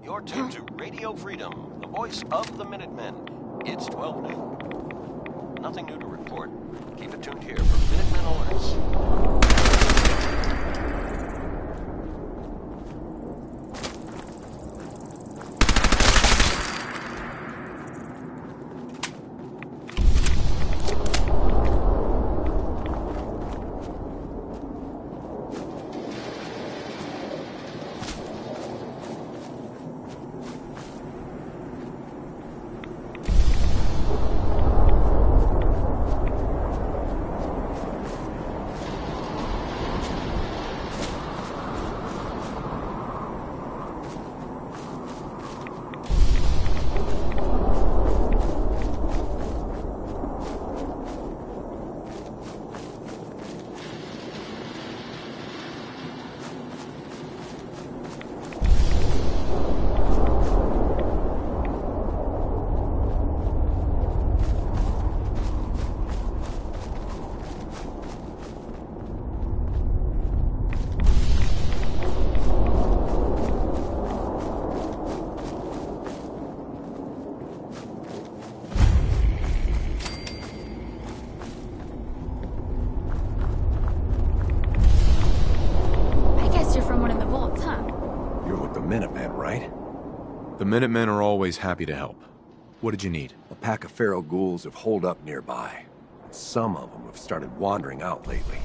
You're tuned to Radio Freedom, the voice of the Minutemen. It's 12 noon. Nothing new to report. Keep it tuned here for Minutemen alerts. Minutemen, right? The Minutemen are always happy to help. What did you need? A pack of feral ghouls have holed up nearby. Some of them have started wandering out lately.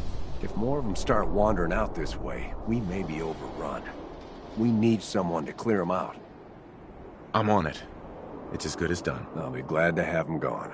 If more of them start wandering out this way, we may be overrun. We need someone to clear them out. I'm on it. It's as good as done. I'll be glad to have them gone.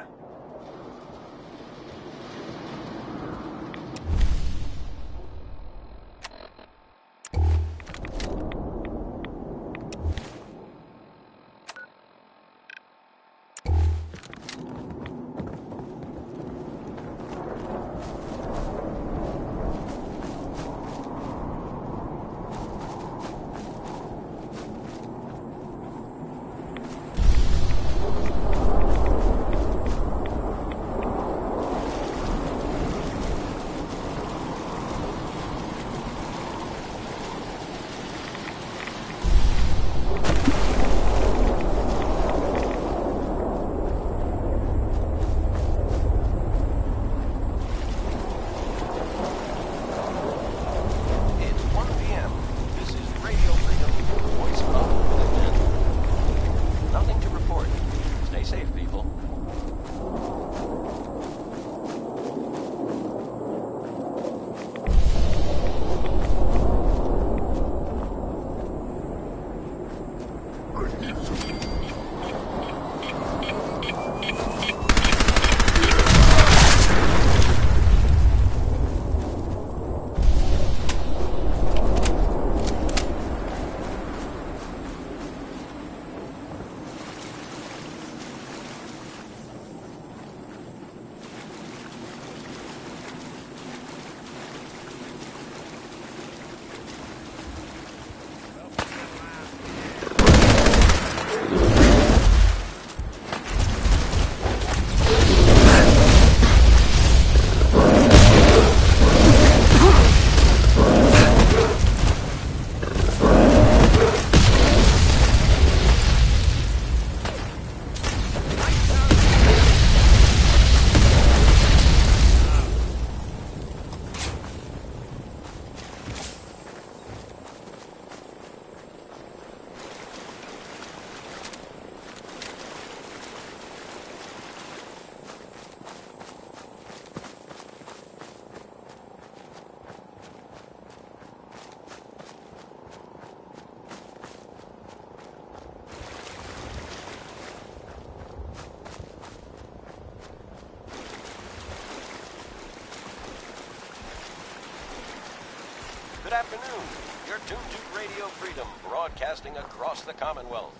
Good afternoon. You're tuned to Radio Freedom, broadcasting across the Commonwealth.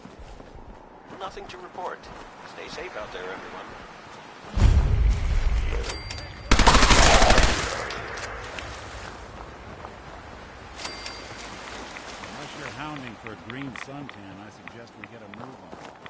Nothing to report. Stay safe out there, everyone. Unless you're hounding for a green suntan, I suggest we get a move on.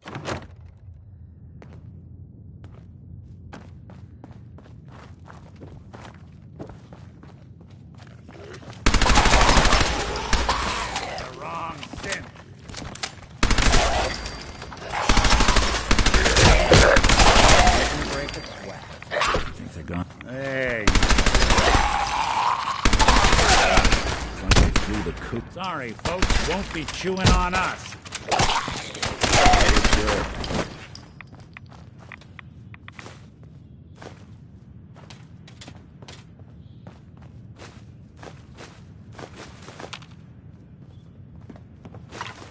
Wrong sin. Break it sweat. Think they're gone? Hey. Once they threw the coop. Sorry, folks. Won't be chewing on us.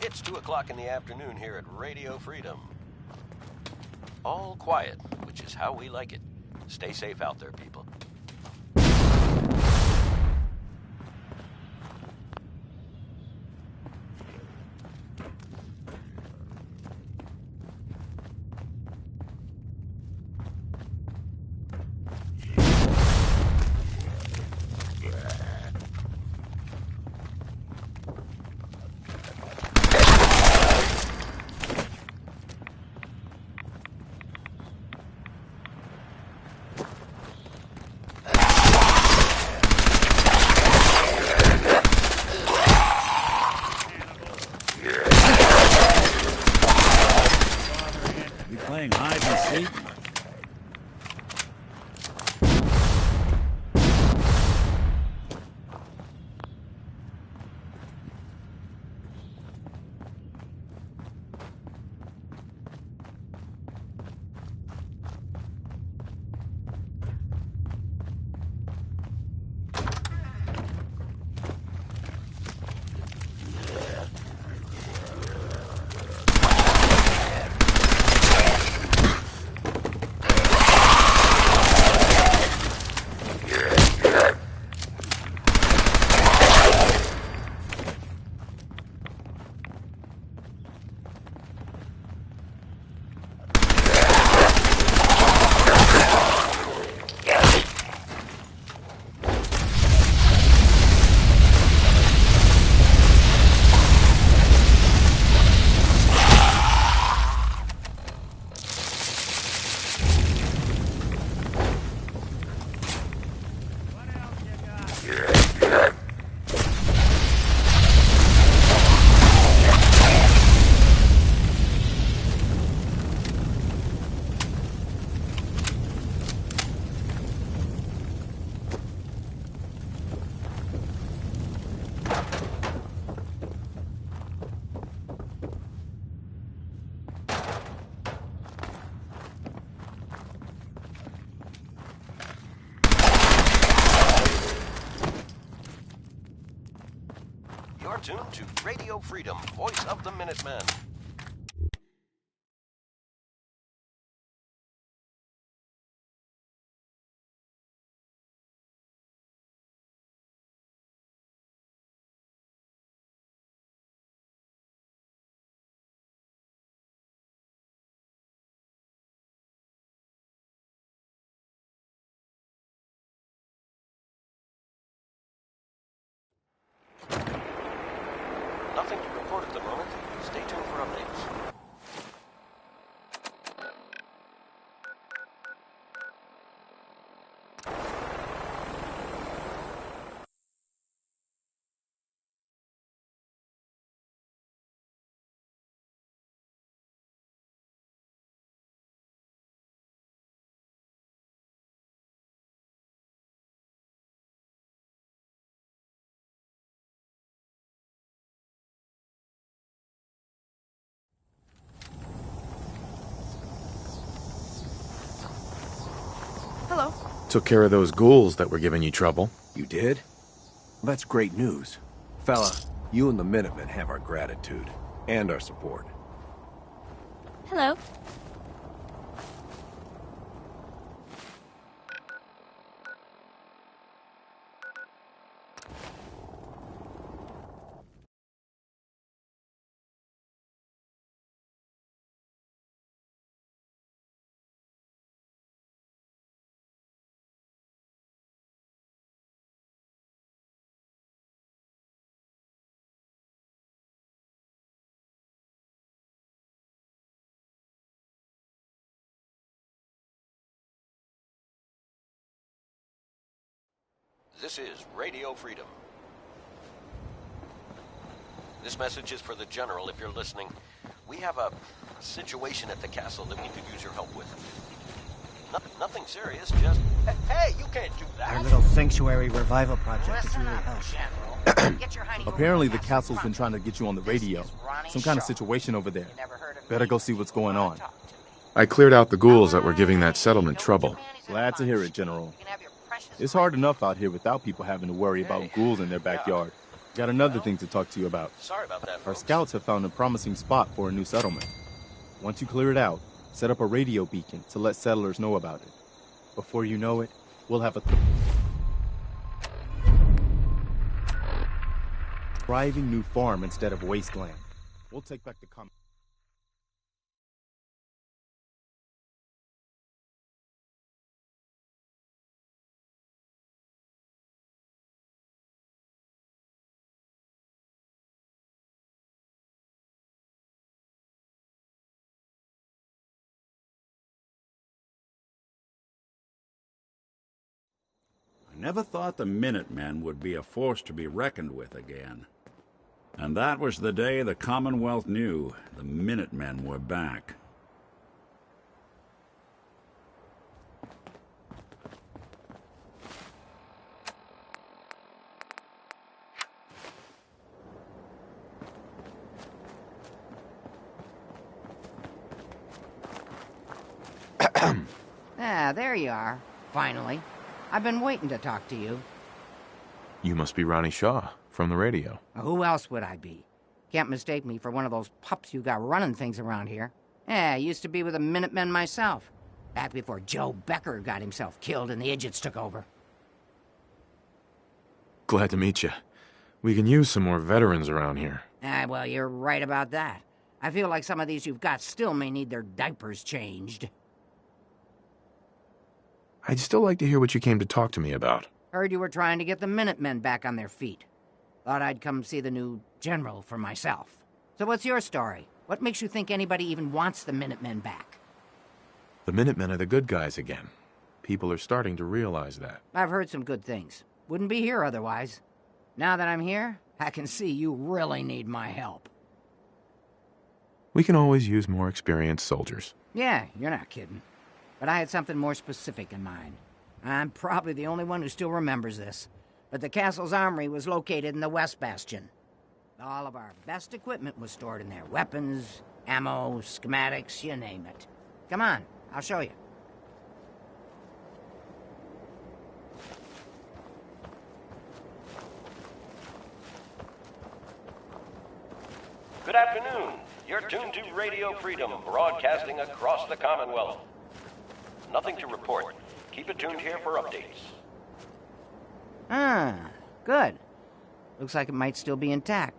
It's 2 o'clock in the afternoon here at Radio Freedom. All quiet, which is how we like it. Stay safe out there, people. We playing hide and seek? You're tuned to Radio Freedom, voice of the Minutemen. Nothing to report at the moment. Stay tuned for updates. Hello. Took care of those ghouls that were giving you trouble. You did? That's great news. Fella, you and the Minutemen have our gratitude. And our support. Hello. This is Radio Freedom. This message is for the General, if you're listening. We have a situation at the castle that we could use your help with. Nothing serious, just... Hey, you can't do that! Our little sanctuary revival project is really helping. Apparently the castle's been trying to get you on the radio. Some kind of situation over there. Better go see what's going on. I cleared out the ghouls that were giving that settlement trouble. Glad to hear it, General. It's hard enough out here without people having to worry about ghouls in their backyard. Got another thing to talk to you about. Sorry about that, Our folks. scouts have found a promising spot for a new settlement. Once you clear it out, set up a radio beacon to let settlers know about it. Before you know it, we'll have a thriving new farm instead of wasteland. We'll take back the common. Never thought the Minutemen would be a force to be reckoned with again. And that was the day the Commonwealth knew the Minutemen were back. Ah, there you are. Finally. I've been waiting to talk to you. You must be Ronnie Shaw from the radio. Who else would I be? Can't mistake me for one of those pups you got running things around here. Yeah, I used to be with the Minutemen myself. Back before Joe Becker got himself killed and the idiots took over. Glad to meet you. We can use some more veterans around here. Ah, well, you're right about that. I feel like some of these you've got still may need their diapers changed. I'd still like to hear what you came to talk to me about. Heard you were trying to get the Minutemen back on their feet. Thought I'd come see the new general for myself. So what's your story? What makes you think anybody even wants the Minutemen back? The Minutemen are the good guys again. People are starting to realize that. I've heard some good things. Wouldn't be here otherwise. Now that I'm here, I can see you really need my help. We can always use more experienced soldiers. Yeah, you're not kidding. But I had something more specific in mind. I'm probably the only one who still remembers this. But the castle's armory was located in the West Bastion. All of our best equipment was stored in there. Weapons, ammo, schematics, you name it. Come on, I'll show you. Good afternoon. You're tuned to Radio Freedom, broadcasting across the Commonwealth. Nothing to report. Keep it tuned here for updates. Ah, good. Looks like it might still be intact.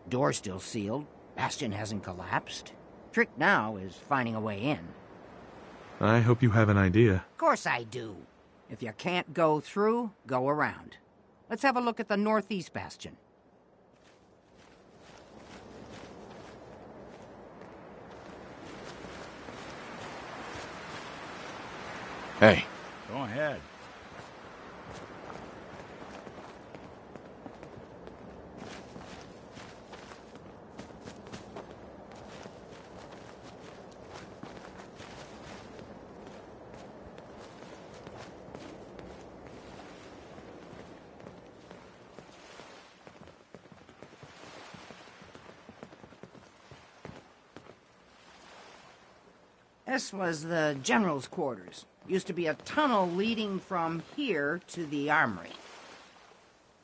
Door's still sealed. Bastion hasn't collapsed. Trick now is finding a way in. I hope you have an idea. Of course I do. If you can't go through, go around. Let's have a look at the Northeast Bastion. Hey, Go ahead. This was the general's quarters. Used to be a tunnel leading from here to the armory.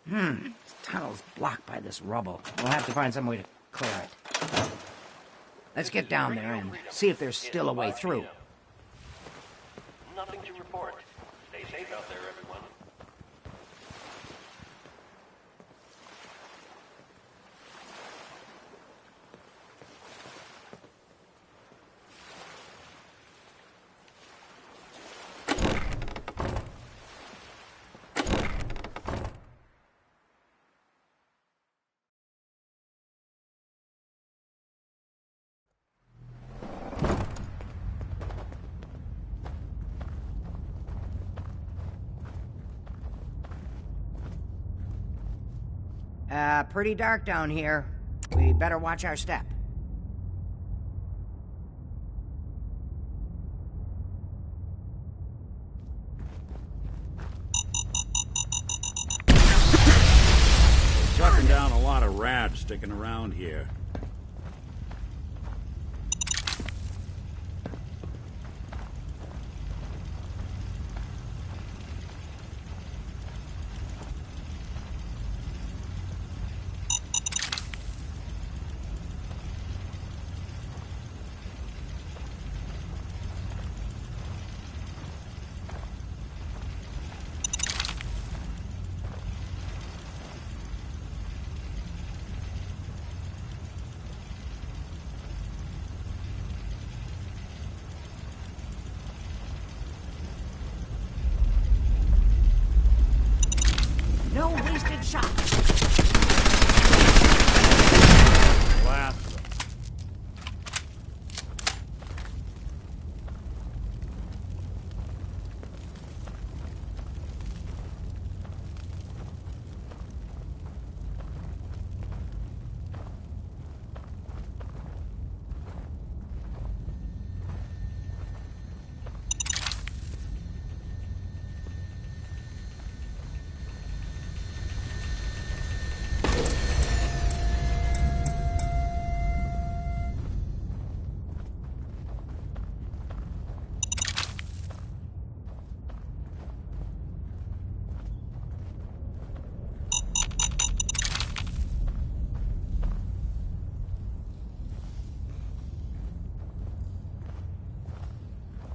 This tunnel's blocked by this rubble. We'll have to find some way to clear it. Let's get down there and see if there's still a way through. Nothing to report. Stay safe out there, everyone. Pretty dark down here. We better watch our step. Chucking down a lot of rats sticking around here. No wasted shots. Blast them.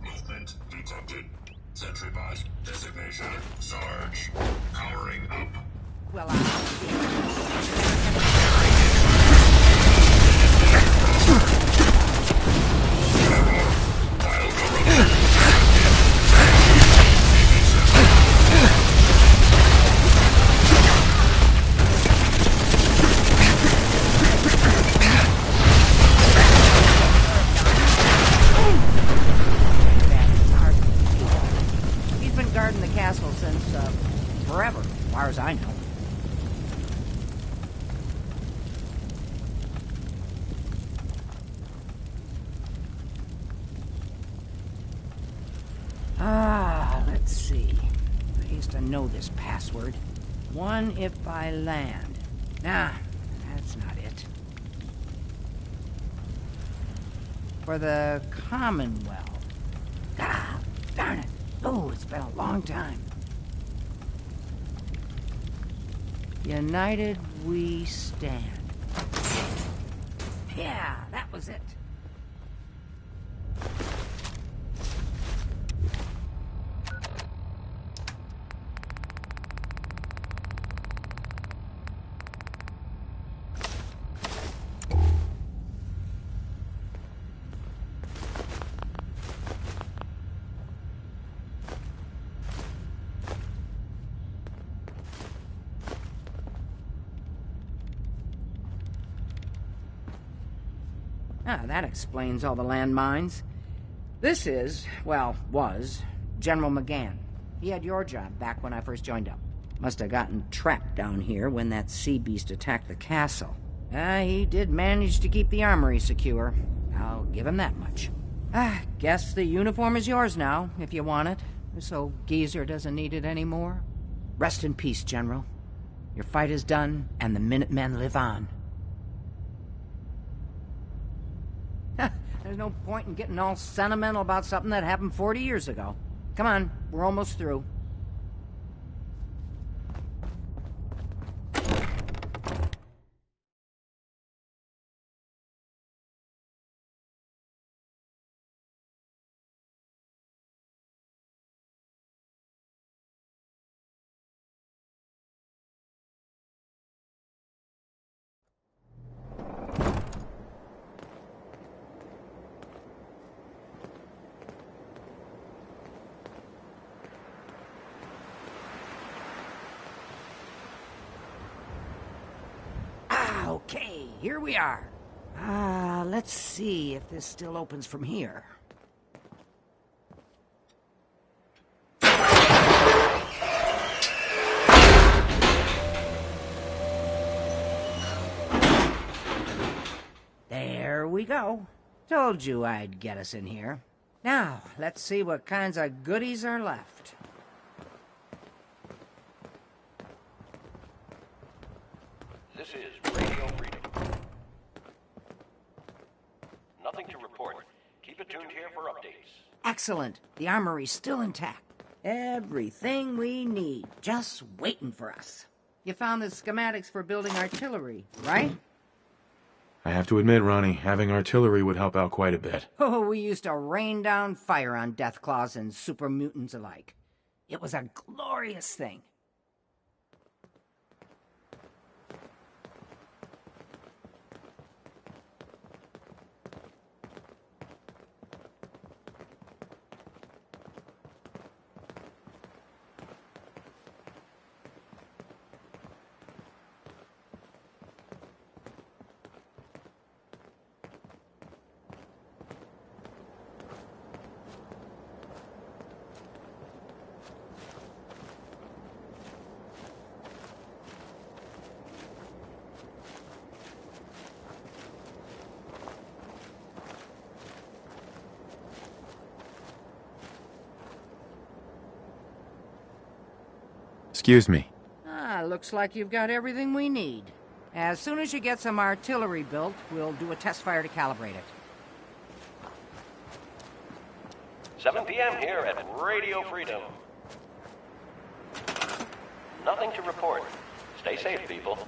Movement detected. Sentry bot designation Sarge. Powering up. Well, he's been guarding the castle since, forever, as far as I know. Let's see. I used to know this password. One if I land. Nah, that's not it. For the Commonwealth. Ah, darn it. Oh, it's been a long time. United we stand. Yeah, that was it. Ah, that explains all the landmines. This is, well, was, General McGann. He had your job back when I first joined up. Must have gotten trapped down here when that sea beast attacked the castle. He did manage to keep the armory secure. I'll give him that much. Guess the uniform is yours now, if you want it. So Geezer doesn't need it anymore. Rest in peace, General. Your fight is done, and the Minutemen live on. There's no point in getting all sentimental about something that happened 40 years ago. Come on, we're almost through. Okay, here we are. Let's see if this still opens from here. we go. Told you I'd get us in here. Now, let's see what kinds of goodies are left. This is Radio Freedom. Nothing to report. Keep it tuned here for updates. Excellent. The armory's still intact. Everything we need, just waiting for us. You found the schematics for building artillery, right? I have to admit, Ronnie, having artillery would help out quite a bit. Oh, we used to rain down fire on Deathclaws and super mutants alike. It was a glorious thing. Excuse me. Looks like you've got everything we need. As soon as you get some artillery built, we'll do a test fire to calibrate it. 7 p.m. here at Radio Freedom. Nothing to report. Stay safe, people.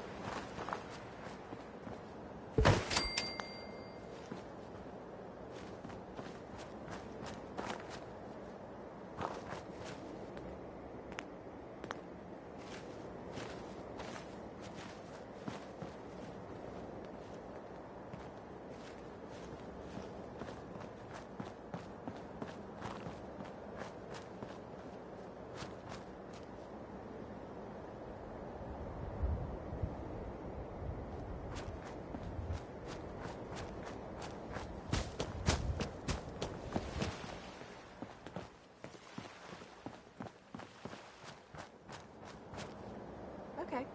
Okay.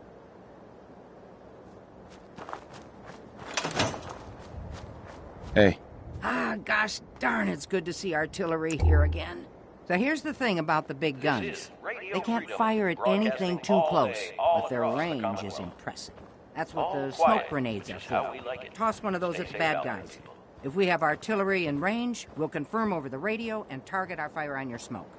Hey. Gosh darn, it's good to see artillery here again. So here's the thing about the big guns. They can't fire at anything too close, but their range is impressive. That's what the smoke grenades are for. Toss one of those at the bad guys. If we have artillery in range, we'll confirm over the radio and target our fire on your smoke.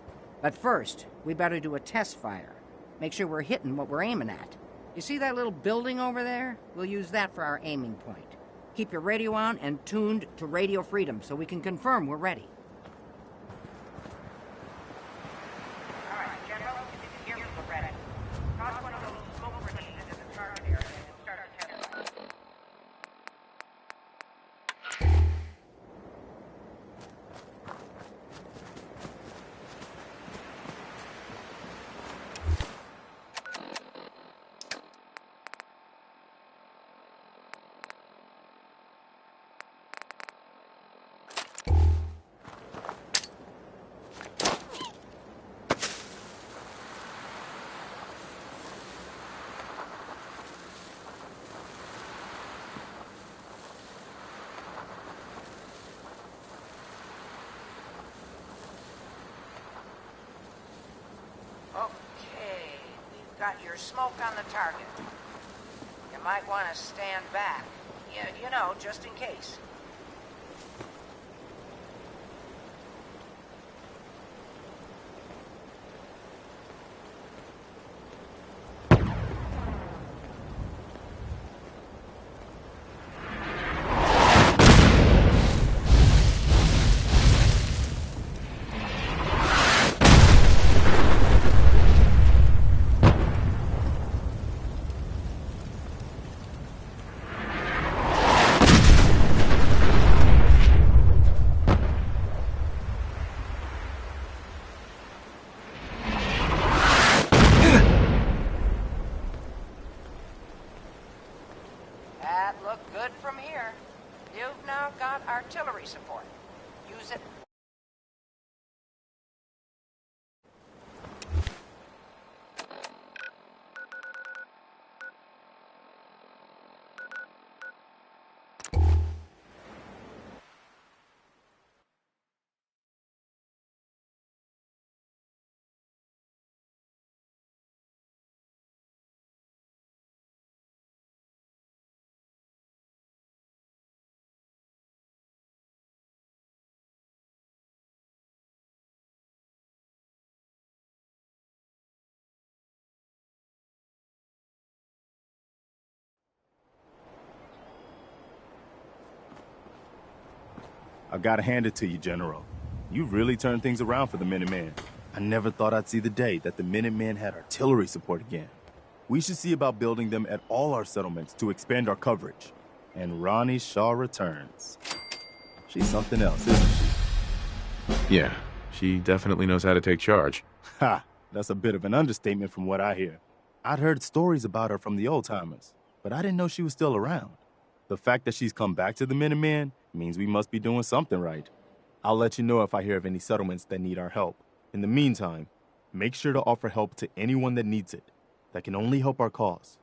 But first, we better do a test fire. Make sure we're hitting what we're aiming at. You see that little building over there? We'll use that for our aiming point. Keep your radio on and tuned to Radio Freedom so we can confirm we're ready. All right, General, if you can hear me, we're ready. Toss one of those smoke grenades into the target area and start a test fire. Got your smoke on the target. You might want to stand back. You know, just in case. Artillery support. Use it. I gotta hand it to you, General. You really turned things around for the Minutemen. I never thought I'd see the day that the Minutemen had artillery support again. We should see about building them at all our settlements to expand our coverage. And Ronnie Shaw returns. She's something else, isn't she? Yeah, she definitely knows how to take charge. Ha! That's a bit of an understatement from what I hear. I'd heard stories about her from the old-timers, but I didn't know she was still around. The fact that she's come back to the Minutemen means we must be doing something right. I'll let you know if I hear of any settlements that need our help. In the meantime, make sure to offer help to anyone that needs it. That can only help our cause.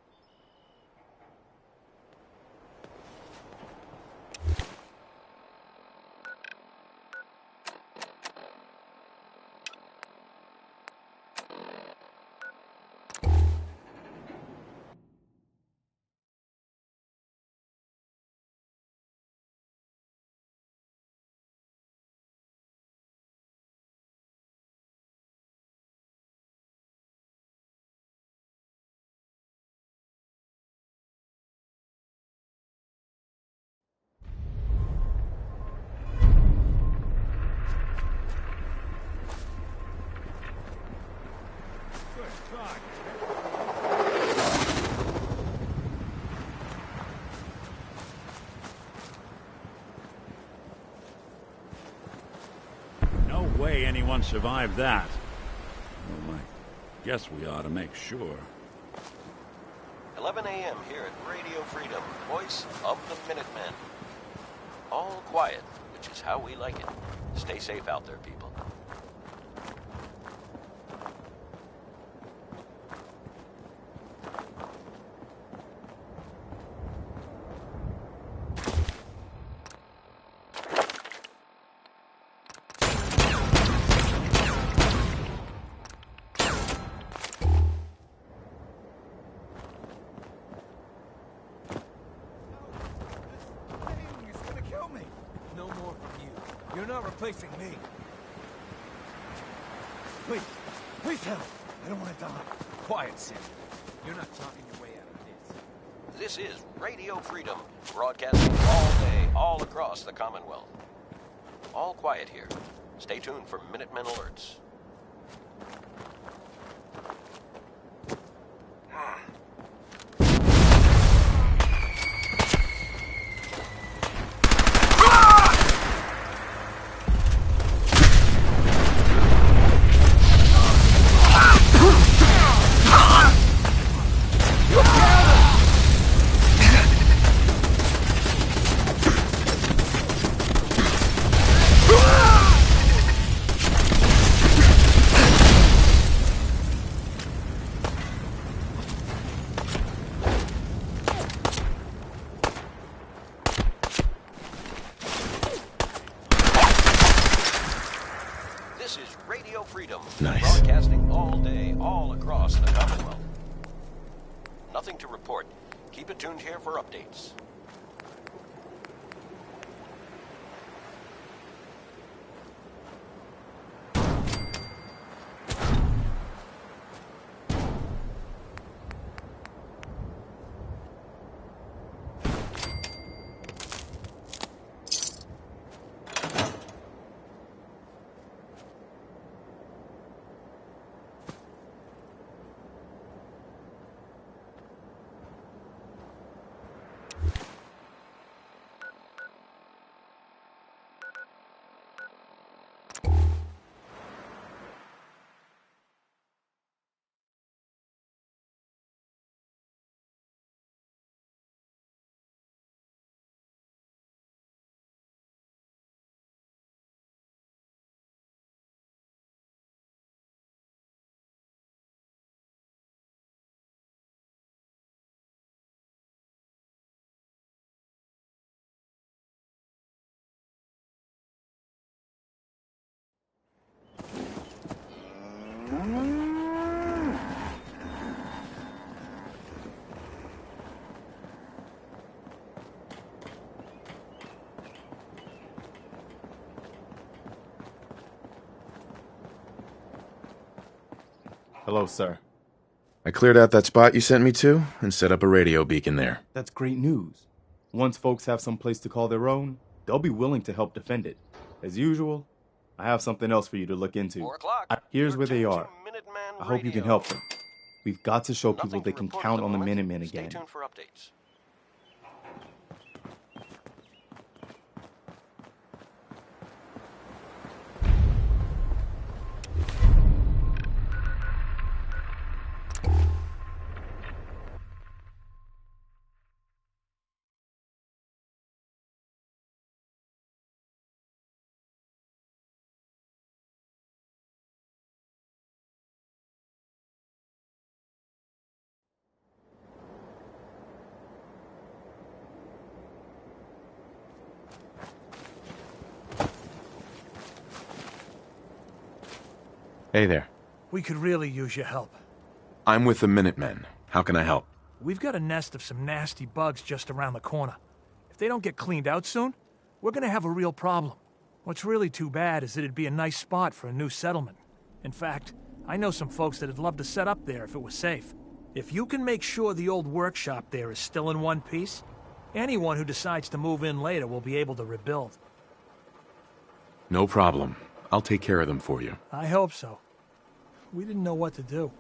No way anyone survived that. Well, I guess we ought to make sure. 11 a.m. here at Radio Freedom, voice of the Minutemen. All quiet, which is how we like it. Stay safe out there, people. You're not replacing me. Please help. I don't want to die. Quiet, Sid. You're not talking your way out of this. This is Radio Freedom, broadcasting all day, all across the Commonwealth. All quiet here. Stay tuned for Minutemen alerts. This is Radio Freedom, Nice. broadcasting all day, all across the Commonwealth. Nothing to report. Keep it tuned here for updates. Hello, sir. I cleared out that spot you sent me to and set up a radio beacon there. That's great news. Once folks have some place to call their own, they'll be willing to help defend it. As usual, I have something else for you to look into. 4 o'clock. Here's You're where they tuned to are. Minuteman I hope you can Radio. help them. We've got to show Nothing people they to can report count at on the moment. Minutemen Stay again. tuned for updates. Hey there. We could really use your help. I'm with the Minutemen. How can I help? We've got a nest of some nasty bugs just around the corner. If they don't get cleaned out soon, we're gonna have a real problem. What's really too bad is that it'd be a nice spot for a new settlement. In fact, I know some folks that'd love to set up there if it was safe. If you can make sure the old workshop there is still in one piece, anyone who decides to move in later will be able to rebuild. No problem. I'll take care of them for you. I hope so. We didn't know what to do.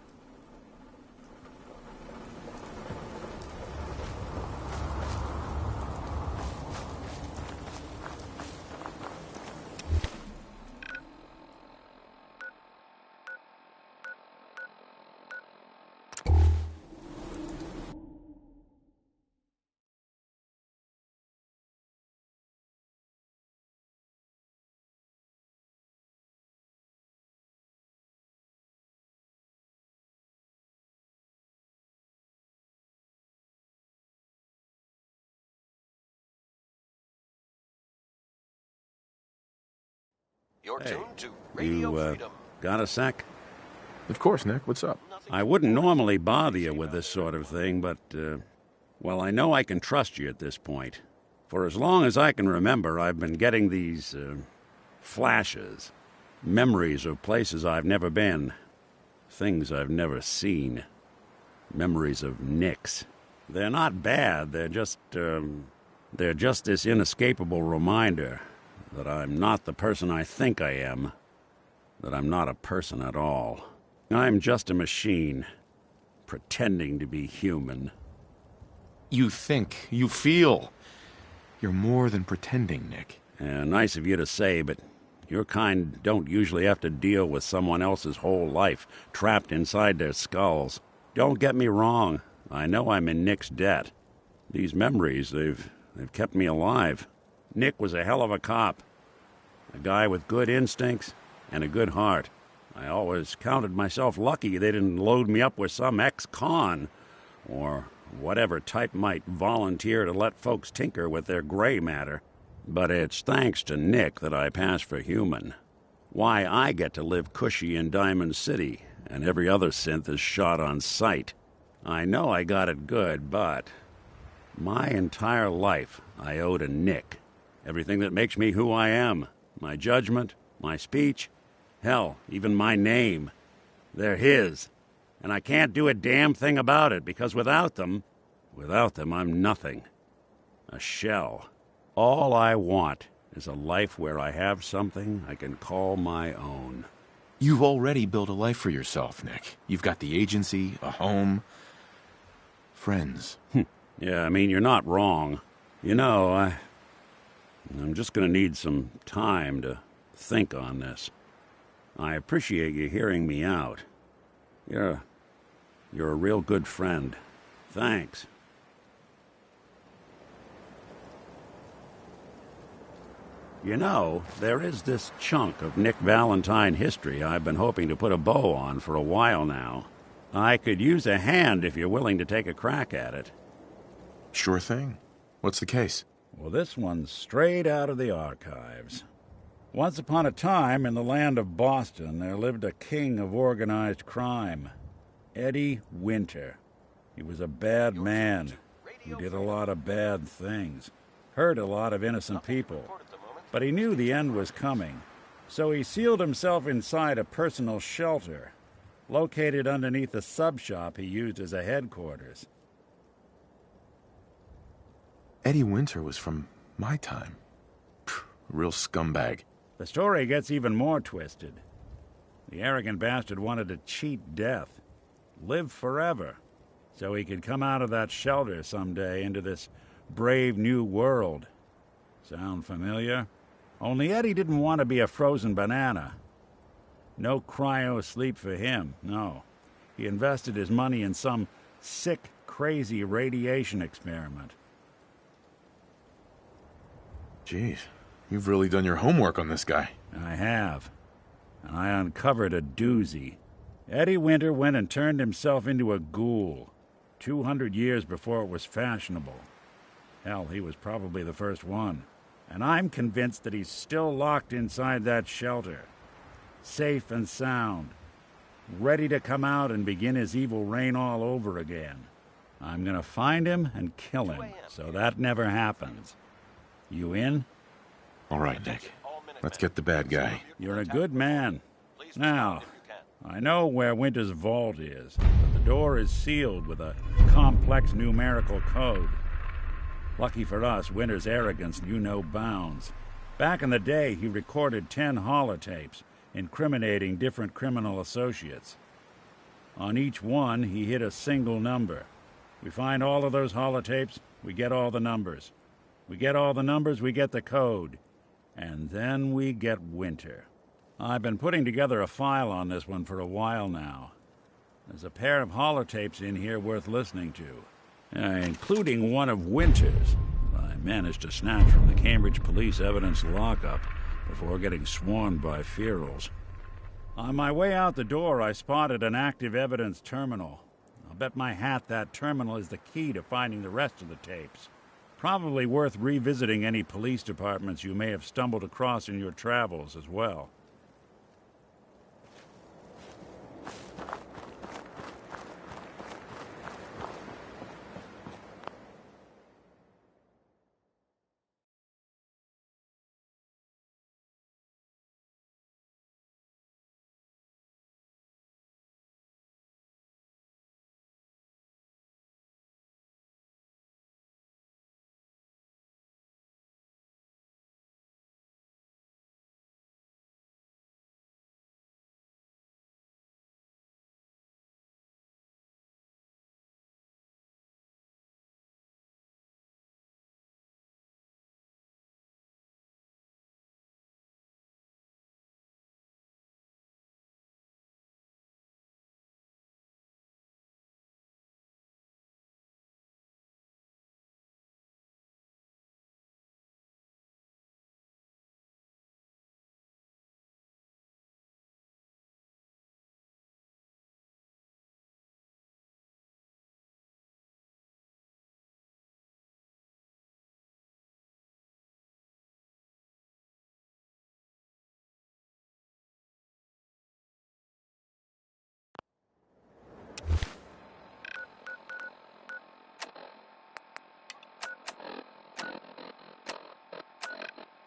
You're Hey, tuned to Radio Freedom. got a sec? Of course, Nick. What's up? I wouldn't normally bother you with this sort of thing, but, well, I know I can trust you at this point. For as long as I can remember, I've been getting these, flashes. Memories of places I've never been. Things I've never seen. Memories of Nicks. They're not bad, they're just this inescapable reminder that I'm not the person I think I am. That I'm not a person at all. I'm just a machine, pretending to be human. You think, you feel. You're more than pretending, Nick. Nice of you to say, but your kind don't usually have to deal with someone else's whole life trapped inside their skulls. Don't get me wrong. I know I'm in Nick's debt. These memories, they've kept me alive. Nick was a hell of a cop. A guy with good instincts and a good heart. I always counted myself lucky they didn't load me up with some ex-con, or whatever type might volunteer to let folks tinker with their gray matter. But it's thanks to Nick that I pass for human. Why I get to live cushy in Diamond City, and every other synth is shot on sight. I know I got it good, but my entire life I owe to Nick. Everything that makes me who I am. My judgment, my speech, hell, even my name. They're his. And I can't do a damn thing about it, because without them, I'm nothing. A shell. All I want is a life where I have something I can call my own. You've already built a life for yourself, Nick. You've got the agency, a home, friends. Yeah, I mean, you're not wrong. You know, I'm just gonna need some time to think on this. I appreciate you hearing me out. You're a real good friend. Thanks. You know, there is this chunk of Nick Valentine history I've been hoping to put a bow on for a while now. I could use a hand if you're willing to take a crack at it. Sure thing. What's the case? Well, this one's straight out of the archives. Once upon a time, in the land of Boston, there lived a king of organized crime, Eddie Winter. He was a bad man who did a lot of bad things, hurt a lot of innocent people. But he knew the end was coming, so he sealed himself inside a personal shelter, located underneath a sub-shop he used as a headquarters. Eddie Winter was from my time. Real scumbag. The story gets even more twisted. The arrogant bastard wanted to cheat death, live forever, so he could come out of that shelter someday into this brave new world. Sound familiar? Only Eddie didn't want to be a frozen banana. No cryo sleep for him, no. He invested his money in some sick, crazy radiation experiment. Jeez, you've really done your homework on this guy. I have. And I uncovered a doozy. Eddie Winter went and turned himself into a ghoul, 200 years before it was fashionable. Hell, he was probably the first one. And I'm convinced that he's still locked inside that shelter. Safe and sound. Ready to come out and begin his evil reign all over again. I'm gonna find him and kill him, so that never happens. You in? All right, Nick. Let's get the bad guy. You're a good man. Now, I know where Winter's vault is, but the door is sealed with a complex numerical code. Lucky for us, Winter's arrogance knew no bounds. Back in the day, he recorded 10 holotapes, incriminating different criminal associates. On each one, he hit a single number. We find all of those holotapes, we get all the numbers. We get all the numbers, we get the code. And then we get Winter. I've been putting together a file on this one for a while now. There's a pair of holotapes in here worth listening to. Including one of Winter's that I managed to snatch from the Cambridge Police evidence lockup before getting swarmed by ferals. On my way out the door, I spotted an active evidence terminal. I'll bet my hat that terminal is the key to finding the rest of the tapes. Probably worth revisiting any police departments you may have stumbled across in your travels as well.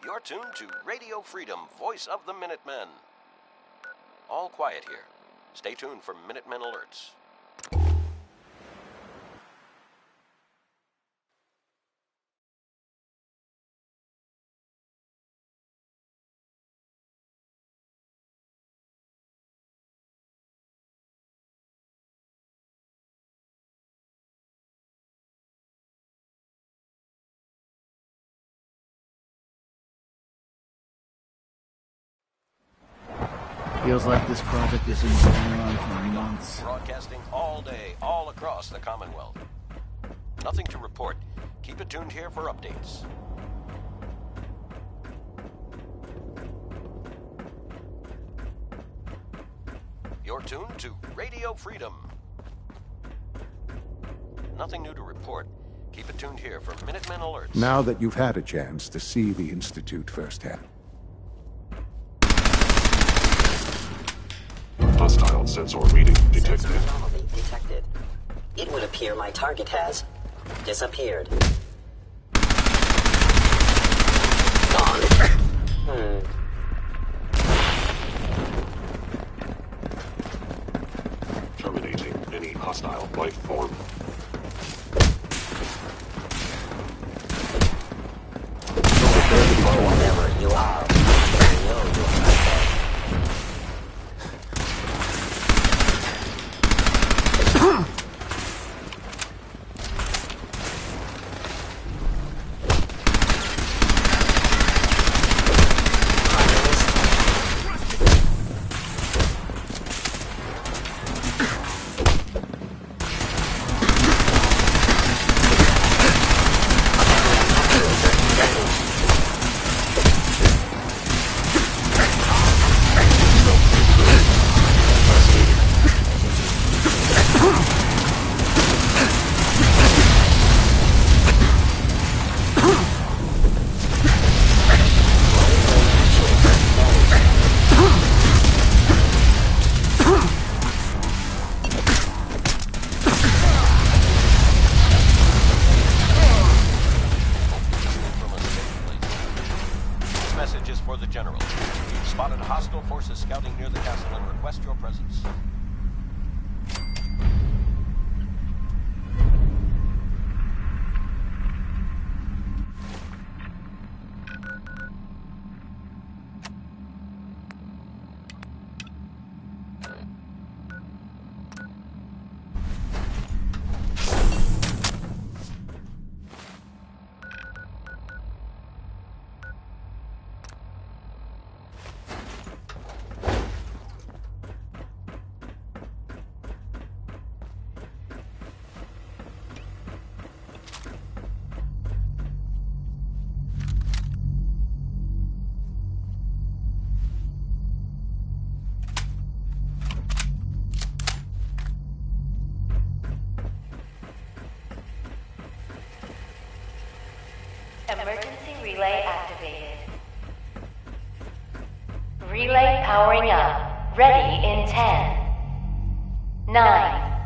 You're tuned to Radio Freedom, voice of the Minutemen. All quiet here. Stay tuned for Minutemen alerts. Feels like this project has been going on for months. Broadcasting all day, all across the Commonwealth. Nothing to report. Keep it tuned here for updates. You're tuned to Radio Freedom. Nothing new to report. Keep it tuned here for Minutemen alerts. Now that you've had a chance to see the Institute firsthand. Hostile sensor reading detected. Sensor anomaly detected. It would appear my target has disappeared. Gone. Terminating any hostile life form. Wherever you for the General. You've spotted hostile forces scouting near the castle and request your presence. Emergency relay activated. Relay powering up. Ready in 10, 9,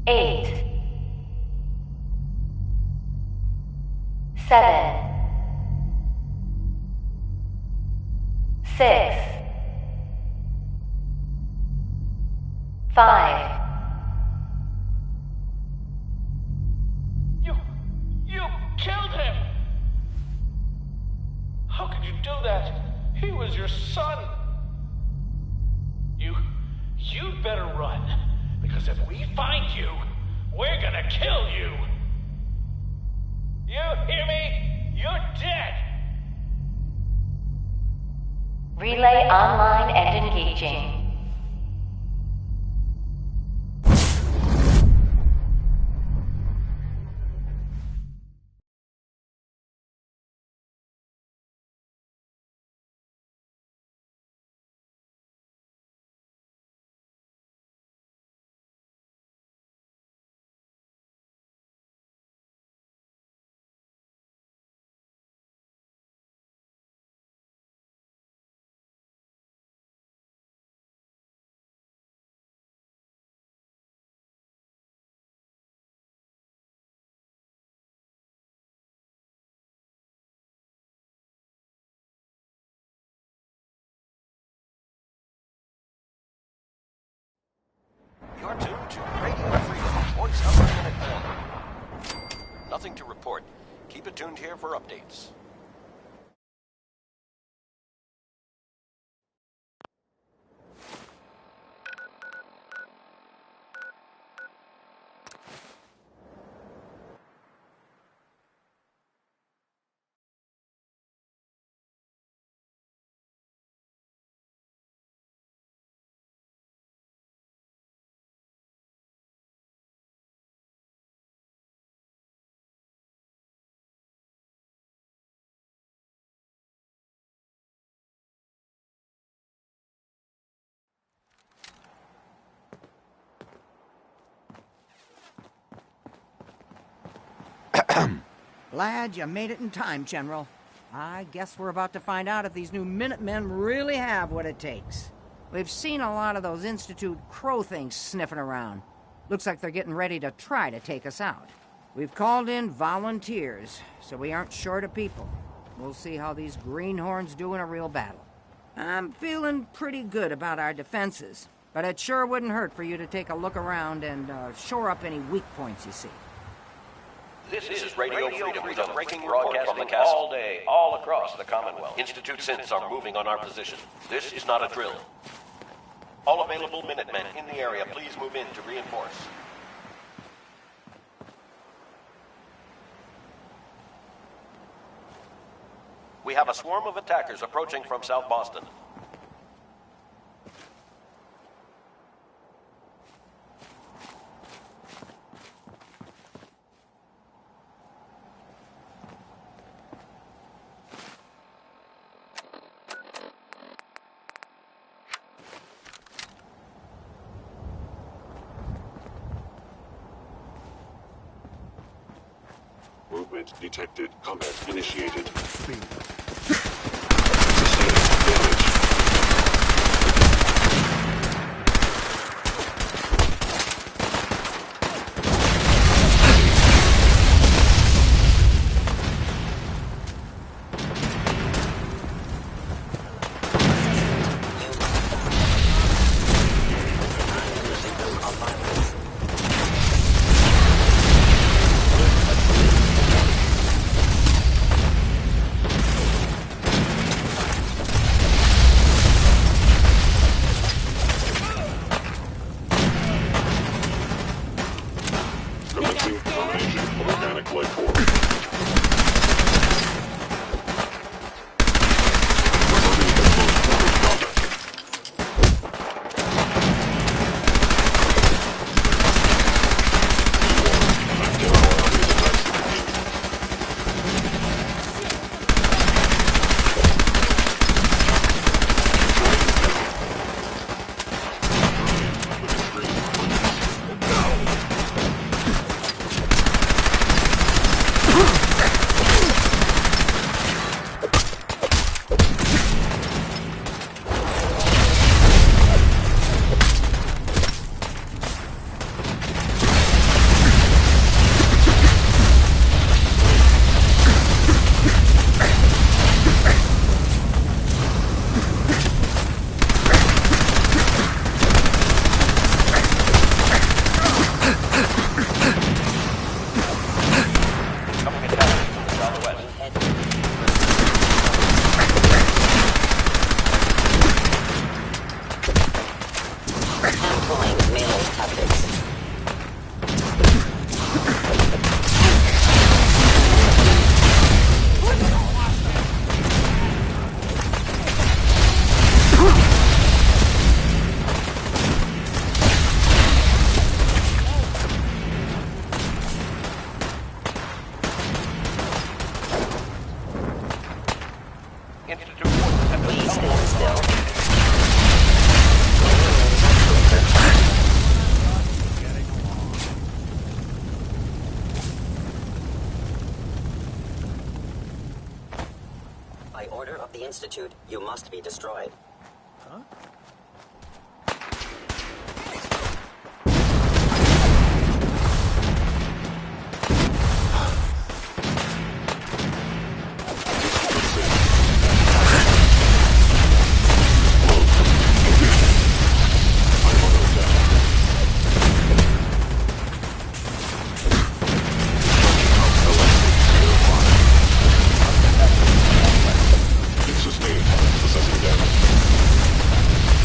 8, 7, 6, 5. You killed him! How could you do that? He was your son! You'd better run, because if we find you, we're gonna kill you! You hear me? You're dead! Relay online and engaging. You're tuned to Radio Freedom, voice of the Minutemen. Nothing to report. Keep it tuned here for updates. Glad you made it in time, General. I guess we're about to find out if these new Minutemen really have what it takes. We've seen a lot of those Institute crow things sniffing around. Looks like they're getting ready to try to take us out. We've called in volunteers, so we aren't short of people. We'll see how these greenhorns do in a real battle. I'm feeling pretty good about our defenses, but it sure wouldn't hurt for you to take a look around and shore up any weak points you see. This is Radio Freedom with a breaking report from the castle. All day, all across the Commonwealth. Institute synths are moving on our position. This is not a drill. All available Minutemen in the area, please move in to reinforce. We have a swarm of attackers approaching from South Boston. Movement detected. Combat initiated. Sustaining damage. By order of the Institute, you must be destroyed. Huh? Sustained. Assessing damage.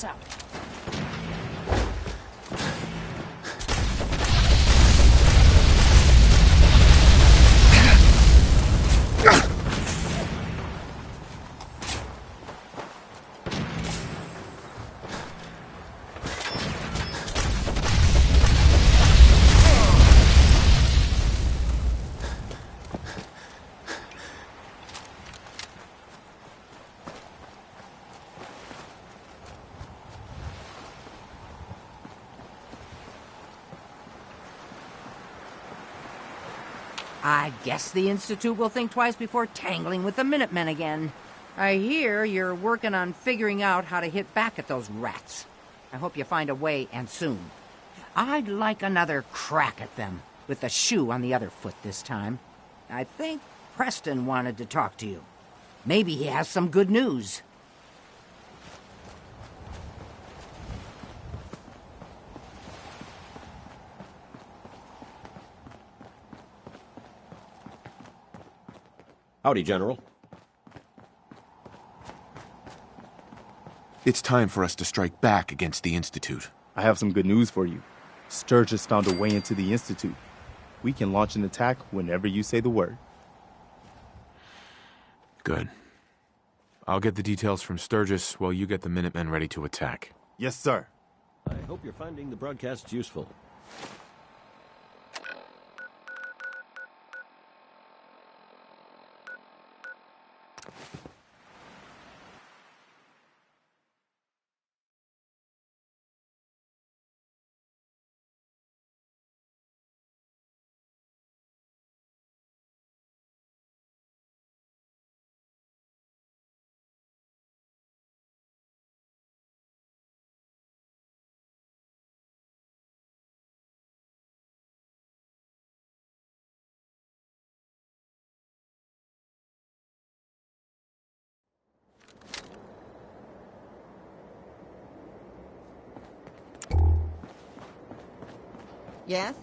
this out. I guess the Institute will think twice before tangling with the Minutemen again. I hear you're working on figuring out how to hit back at those rats. I hope you find a way, and soon. I'd like another crack at them, with the shoe on the other foot this time. I think Preston wanted to talk to you. Maybe he has some good news. Howdy, General. It's time for us to strike back against the Institute. I have some good news for you. Sturgis found a way into the Institute. We can launch an attack whenever you say the word. Good. I'll get the details from Sturgis while you get the Minutemen ready to attack. Yes, sir. I hope you're finding the broadcasts useful. Yes?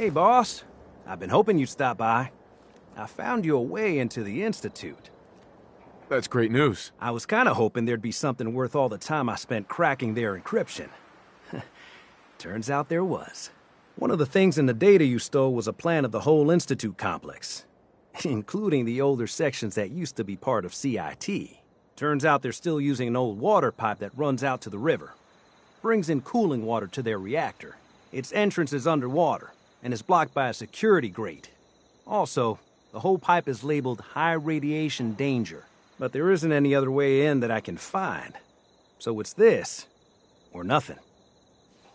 Hey, boss. I've been hoping you'd stop by. I found you a way into the Institute. That's great news. I was kind of hoping there'd be something worth all the time I spent cracking their encryption. Turns out there was. One of the things in the data you stole was a plan of the whole Institute complex, including the older sections that used to be part of CIT. Turns out they're still using an old water pipe that runs out to the river. Brings in cooling water to their reactor. Its entrance is underwater and is blocked by a security grate. Also, the whole pipe is labeled high radiation danger, but there isn't any other way in that I can find. So it's this, or nothing.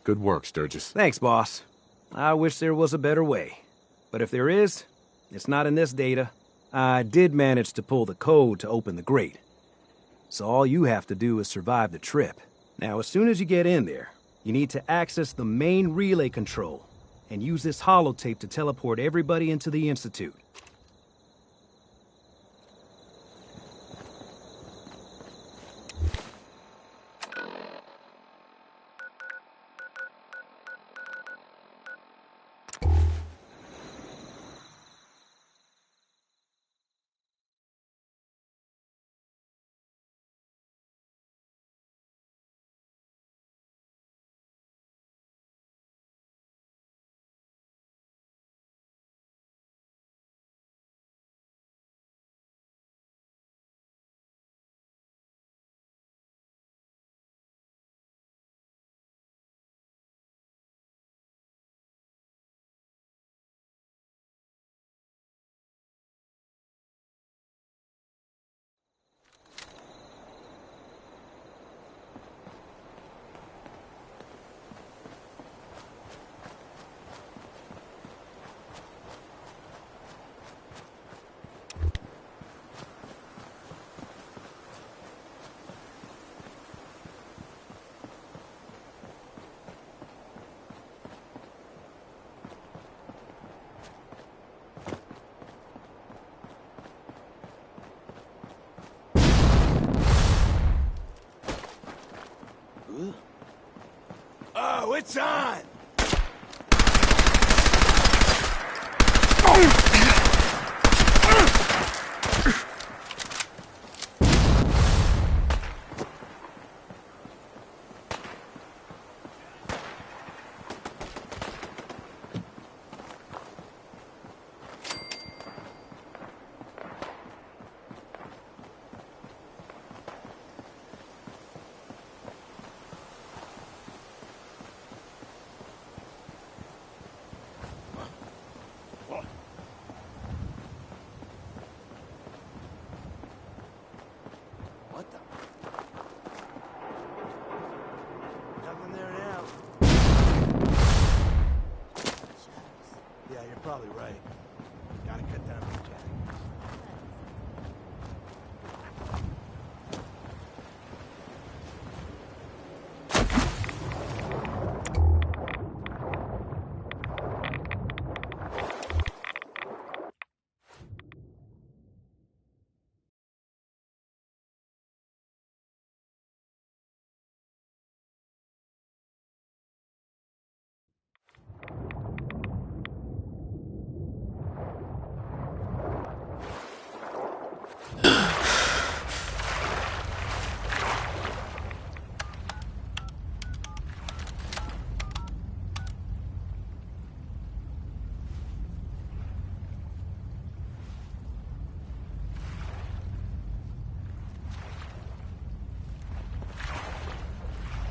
Good work, Sturgis. Thanks, boss. I wish there was a better way. But if there is, it's not in this data. I did manage to pull the code to open the grate. So all you have to do is survive the trip. Now, as soon as you get in there, you need to access the main relay control and use this holotape to teleport everybody into the Institute. Oh, it's on! Probably right. Gotta cut down the jack.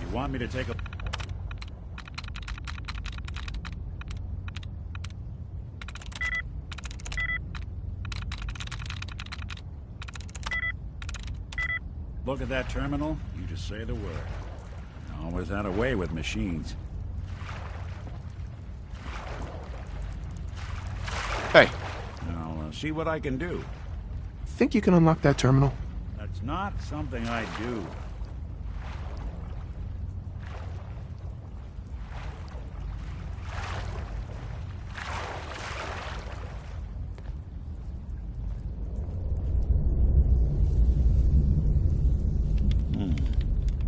You want me to take a... Look at that terminal, you just say the word. Always had a way with machines. Hey. I'll see what I can do. Think you can unlock that terminal? That's not something I do.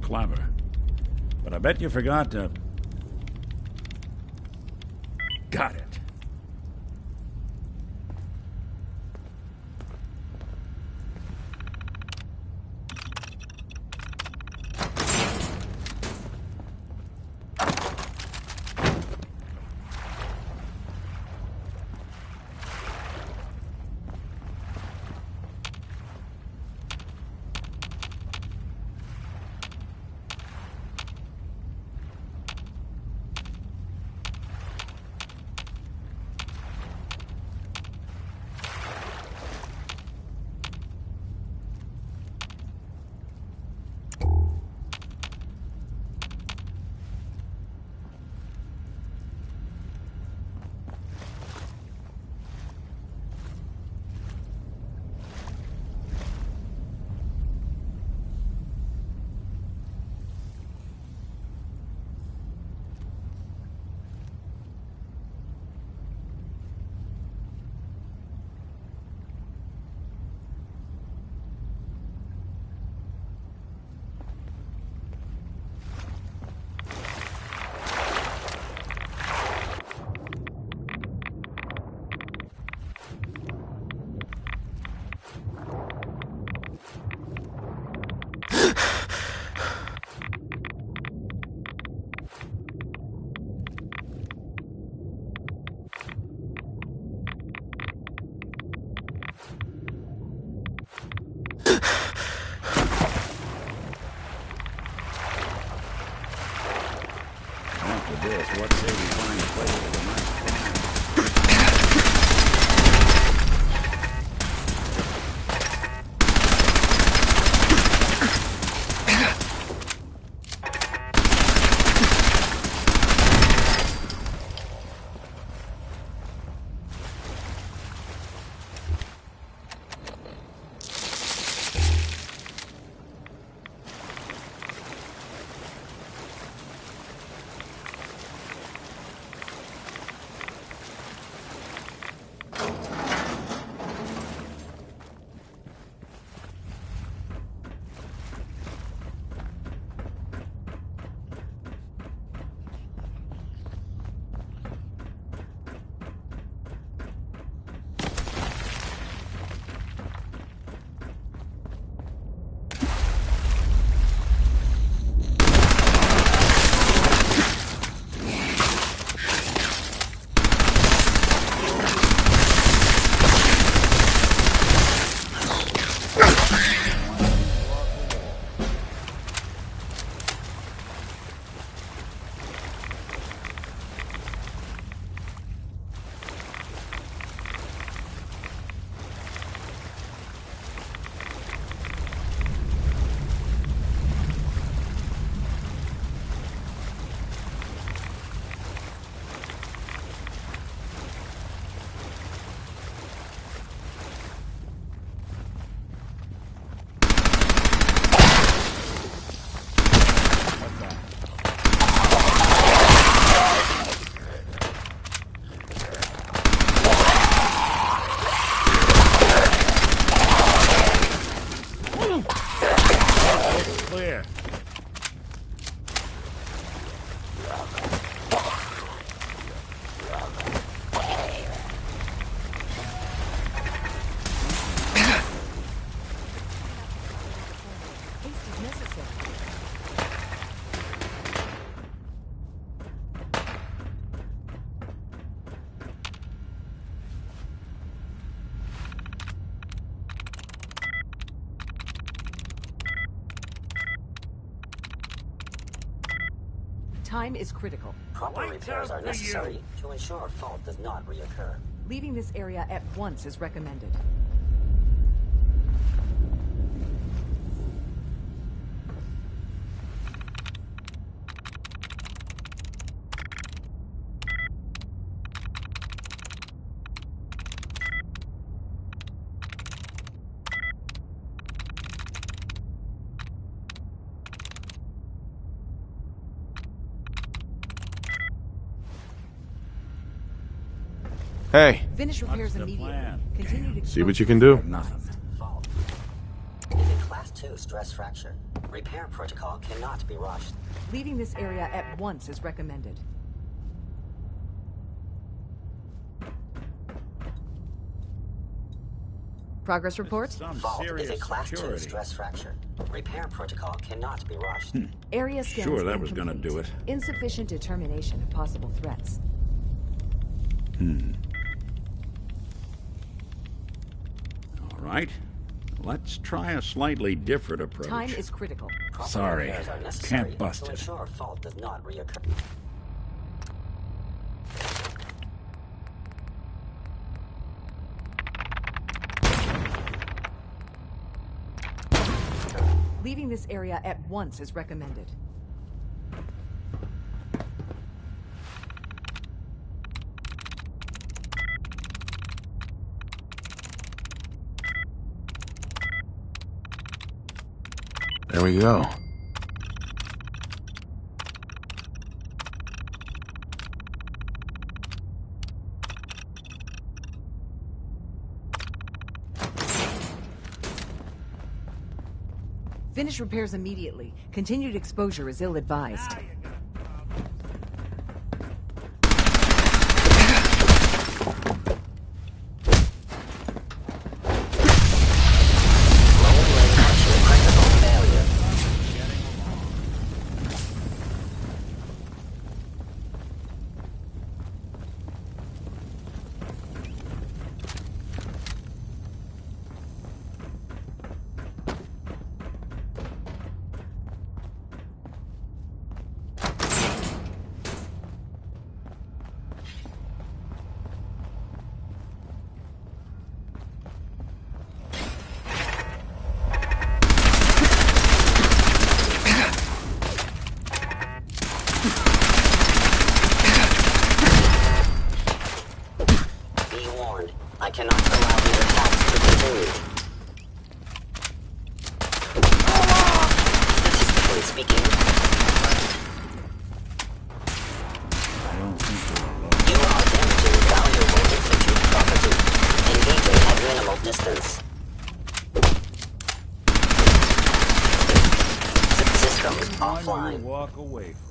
Clever. But I bet you forgot to... Got it. What say we find a place with a nice clear. Time is critical. Proper repairs are necessary to ensure fault does not reoccur. Leaving this area at once is recommended. Hey. Finish repairs immediately. Continue to See what you can do. Nothing. Fault. It is a Class 2 stress fracture. Repair protocol cannot be rushed. Leaving this area at once is recommended. Progress report? Fault is a Class 2 stress fracture. Repair protocol cannot be rushed. Area scans Sure, that was gonna do it. Insufficient determination of possible threats. All right. Let's try a slightly different approach. Time is critical. Sorry, Repairs are necessary can't bust to it. ensure fault does not reoccur. Leaving this area at once is recommended. There we go. Finish repairs immediately. Continued exposure is ill-advised. I cannot allow these attacks to continue. Statistically speaking, you are damaging valuable Institute property, engaging at minimal distance. Systems offline. Walk away from.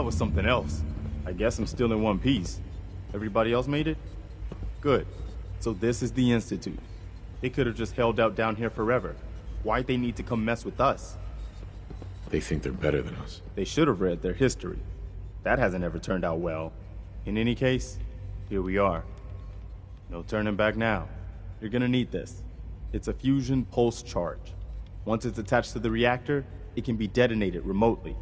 That was something else. I guess I'm still in one piece. Everybody else made it? Good. So this is the Institute. They could have just held out down here forever. Why'd they need to come mess with us? They think they're better than us. They should have read their history. That hasn't ever turned out well. In any case, here we are. No turning back now. You're gonna need this. It's a fusion pulse charge. Once it's attached to the reactor, it can be detonated remotely.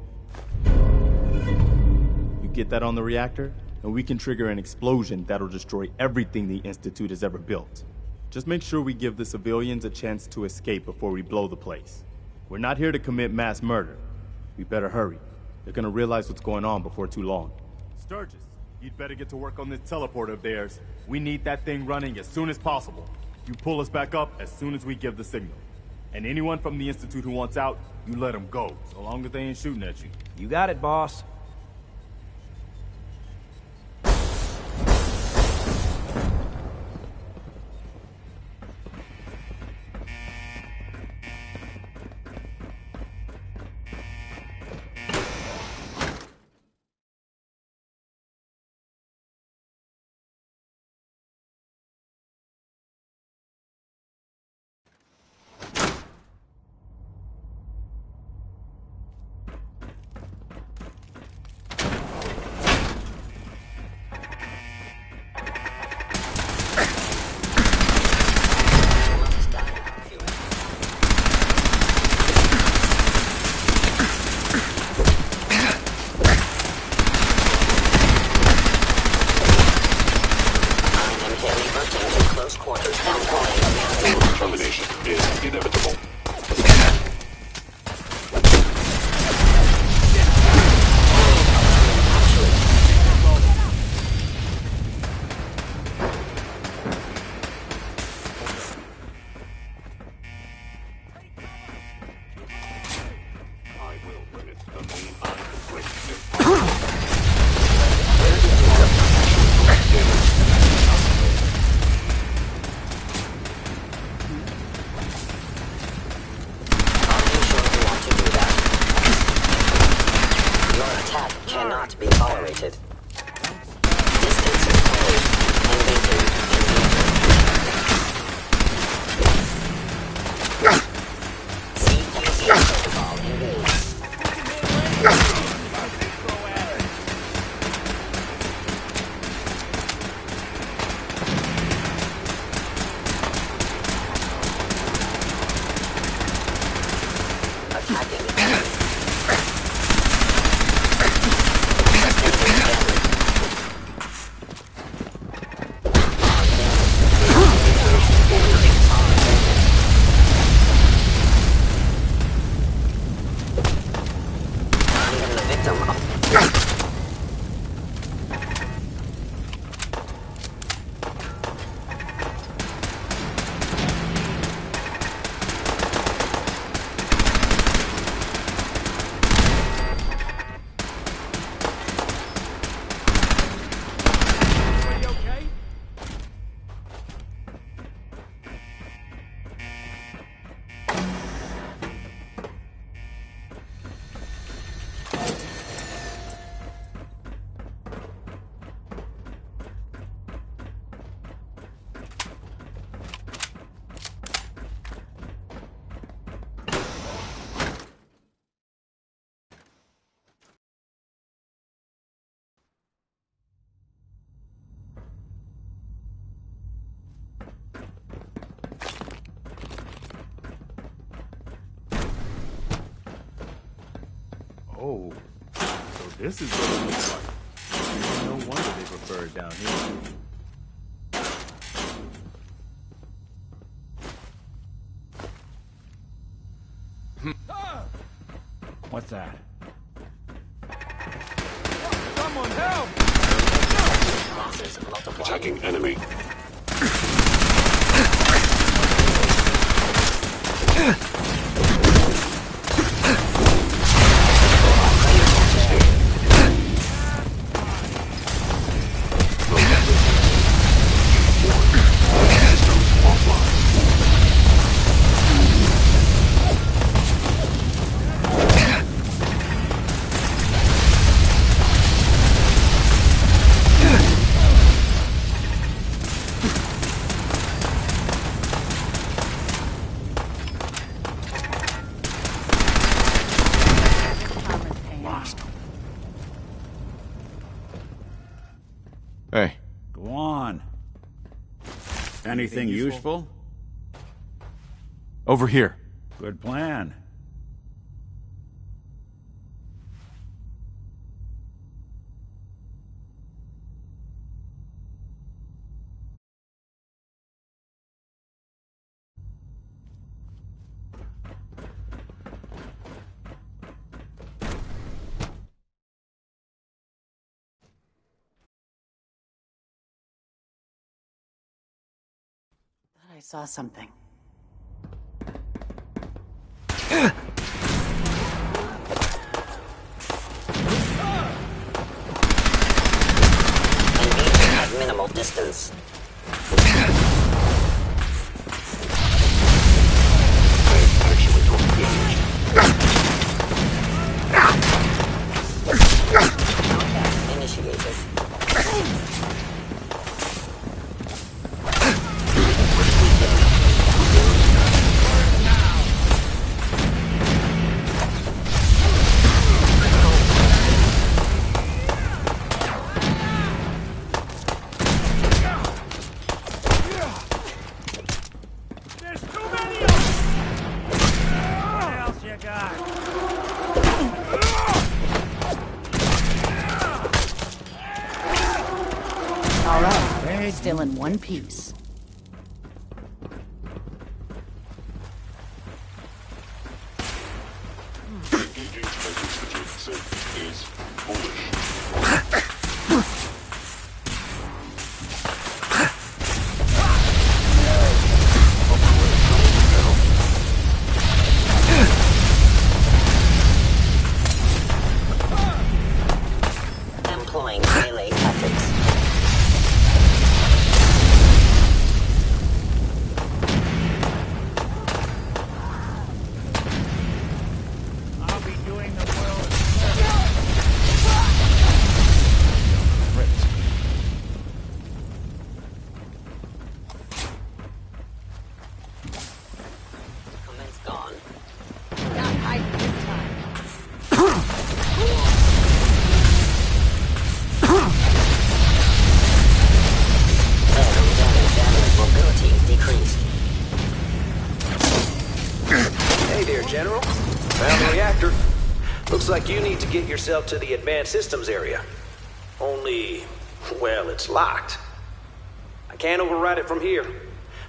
You get that on the reactor, and we can trigger an explosion that'll destroy everything the Institute has ever built. Just make sure we give the civilians a chance to escape before we blow the place. We're not here to commit mass murder. We better hurry. They're gonna realize what's going on before too long. Sturgis, you'd better get to work on this teleport of theirs. We need that thing running as soon as possible. You pull us back up as soon as we give the signal. And anyone from the Institute who wants out, you let them go, so long as they ain't shooting at you. You got it, boss. Termination is inevitable. Cannot be tolerated. Distance imposed. Engaging. CQC protocol engaged. Attacking enemy. Oh, so this is what it looks like. No wonder they prefer it down here. What's that? Someone help! Attacking enemy. Hey. Go on. Anything useful? Over here. Good plan. I saw something. Engaging at minimal distance. Contact initiated. All right, we're still in one piece. Engaging anti-institute is foolish. Employing melee tactics. I'll be doing the world Commence gone. Not hide this time. Damage mobility decreased. Hey there, General. Found the reactor. Looks like you need to get yourself to the advanced systems area. Only, well, it's locked. I can't override it from here.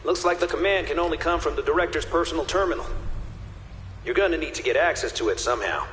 Looks like the command can only come from the director's personal terminal. You're gonna need to get access to it somehow.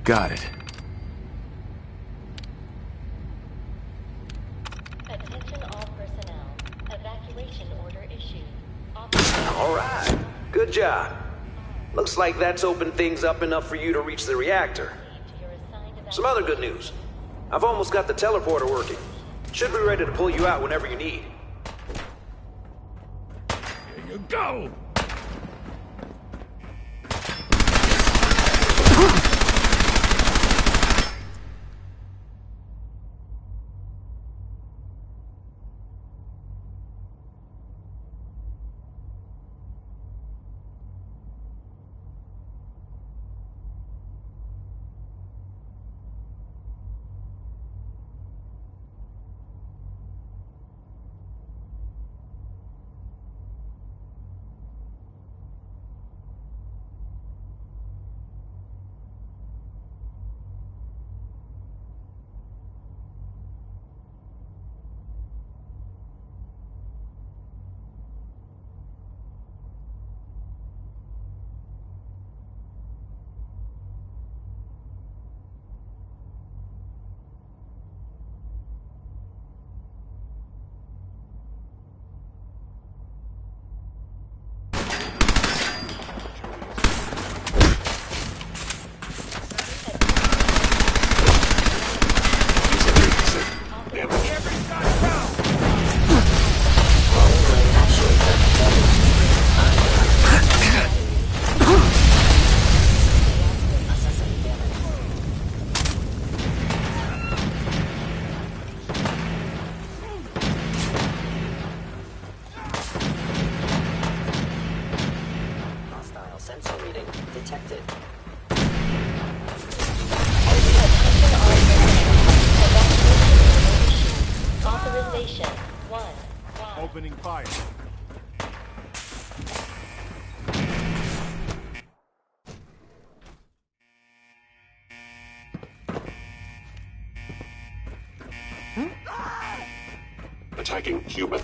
Got it. Attention all personnel. Evacuation order issued. All right. Good job. Looks like that's opened things up enough for you to reach the reactor. Some other good news. I've almost got the teleporter working. Should be ready to pull you out whenever you need. Here you go! Checking human.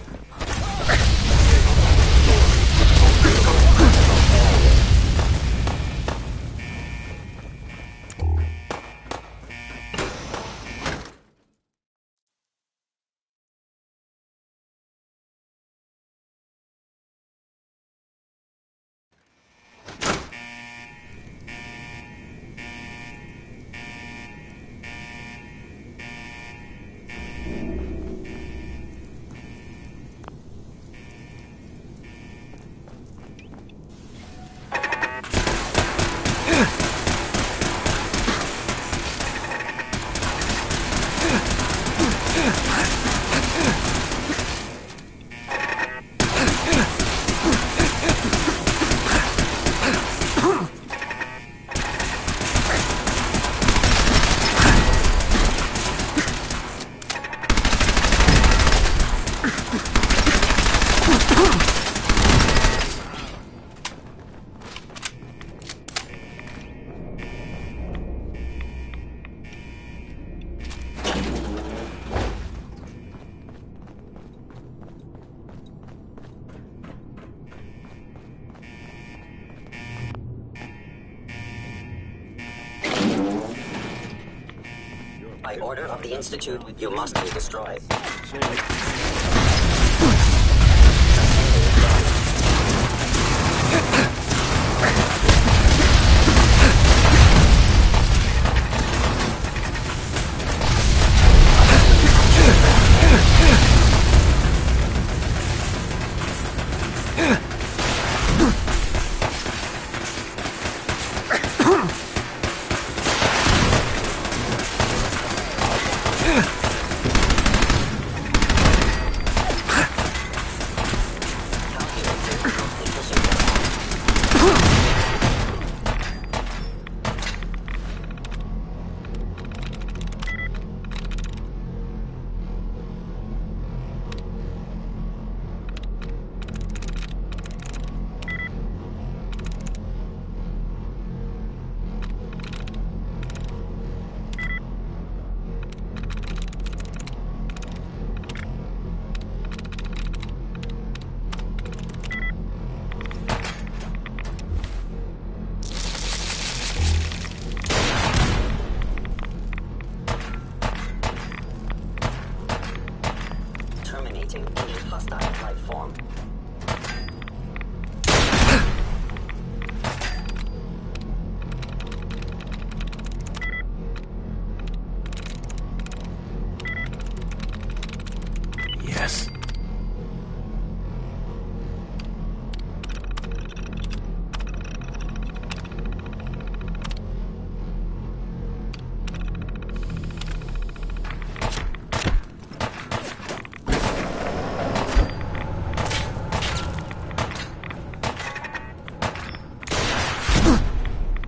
By order of the Institute, you must be destroyed. Terminating any hostile life form. Yes.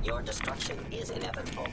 Your destruction is inevitable.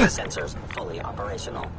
Sensors fully operational.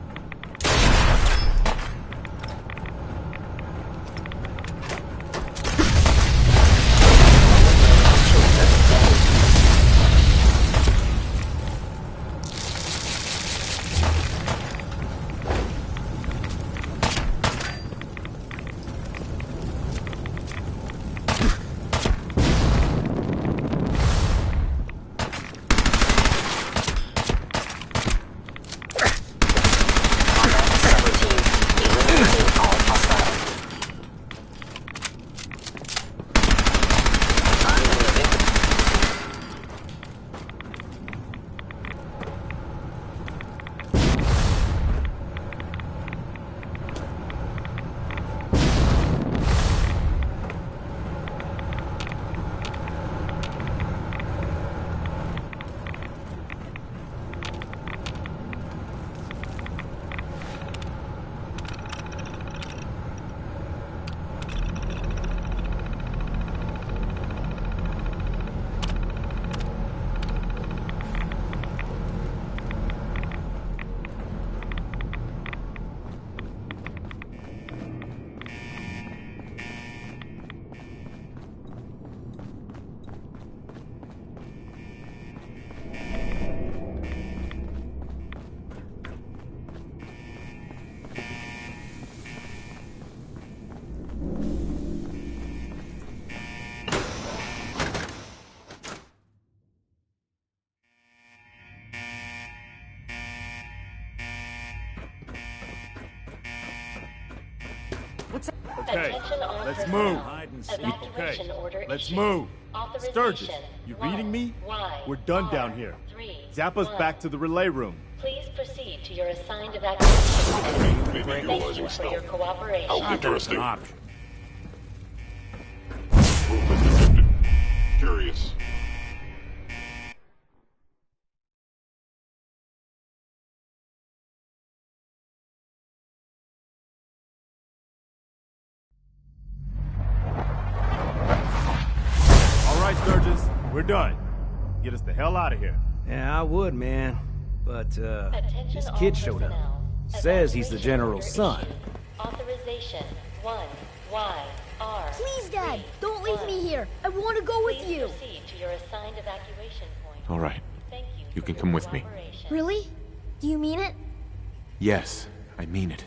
What's that? Okay, let's move. Okay, let's move. Sturgis, you reading me? We're done down here. Zap us back to the relay room. Please proceed to your assigned evacuation. Thank you for your cooperation. How interesting. Option. Movement detected. Curious. All right, Sturgis, we're done. Get us the hell out of here. Yeah, I would, man. But, this kid showed up. Says he's the General's son. Authorization 1YR. Please, Dad, don't leave me here. I want to go with you. Proceed to your assigned evacuation point. All right. Thank you. You can come with me. Really? Do you mean it? Yes, I mean it.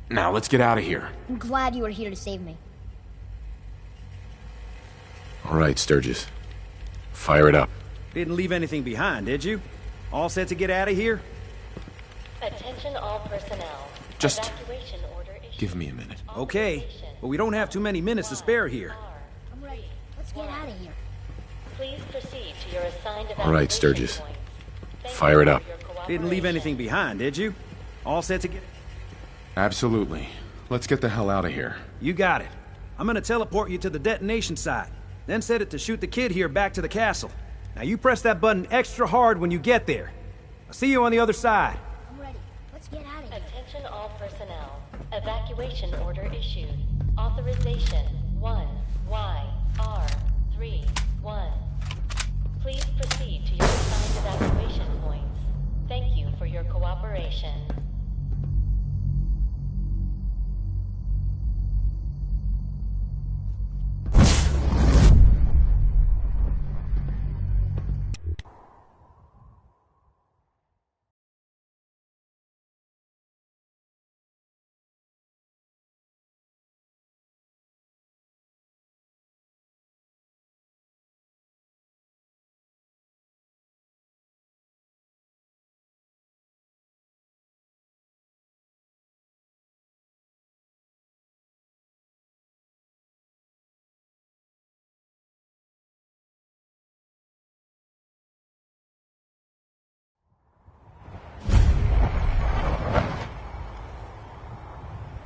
Now, let's get out of here. I'm glad you were here to save me. All right, Sturgis. Fire it up. Didn't leave anything behind, did you? All set to get out of here? Attention all personnel. Just Evacuation order issued. give me a minute. Okay, but we don't have too many minutes to spare here. I'm ready. Let's get out of here. Please proceed to your assigned evacuation All right, Sturgis. point. Thank Fire it you up. for your Didn't leave cooperation. anything behind, did you? All set to get... Absolutely. Let's get the hell out of here. You got it. I'm gonna teleport you to the detonation site, then set it to shoot the kid here back to the castle. Now you press that button extra hard when you get there. I'll see you on the other side. I'm ready. Let's get out of here. Attention all personnel. Evacuation order issued. Authorization 1YR31. Please proceed to your assigned evacuation points. Thank you for your cooperation.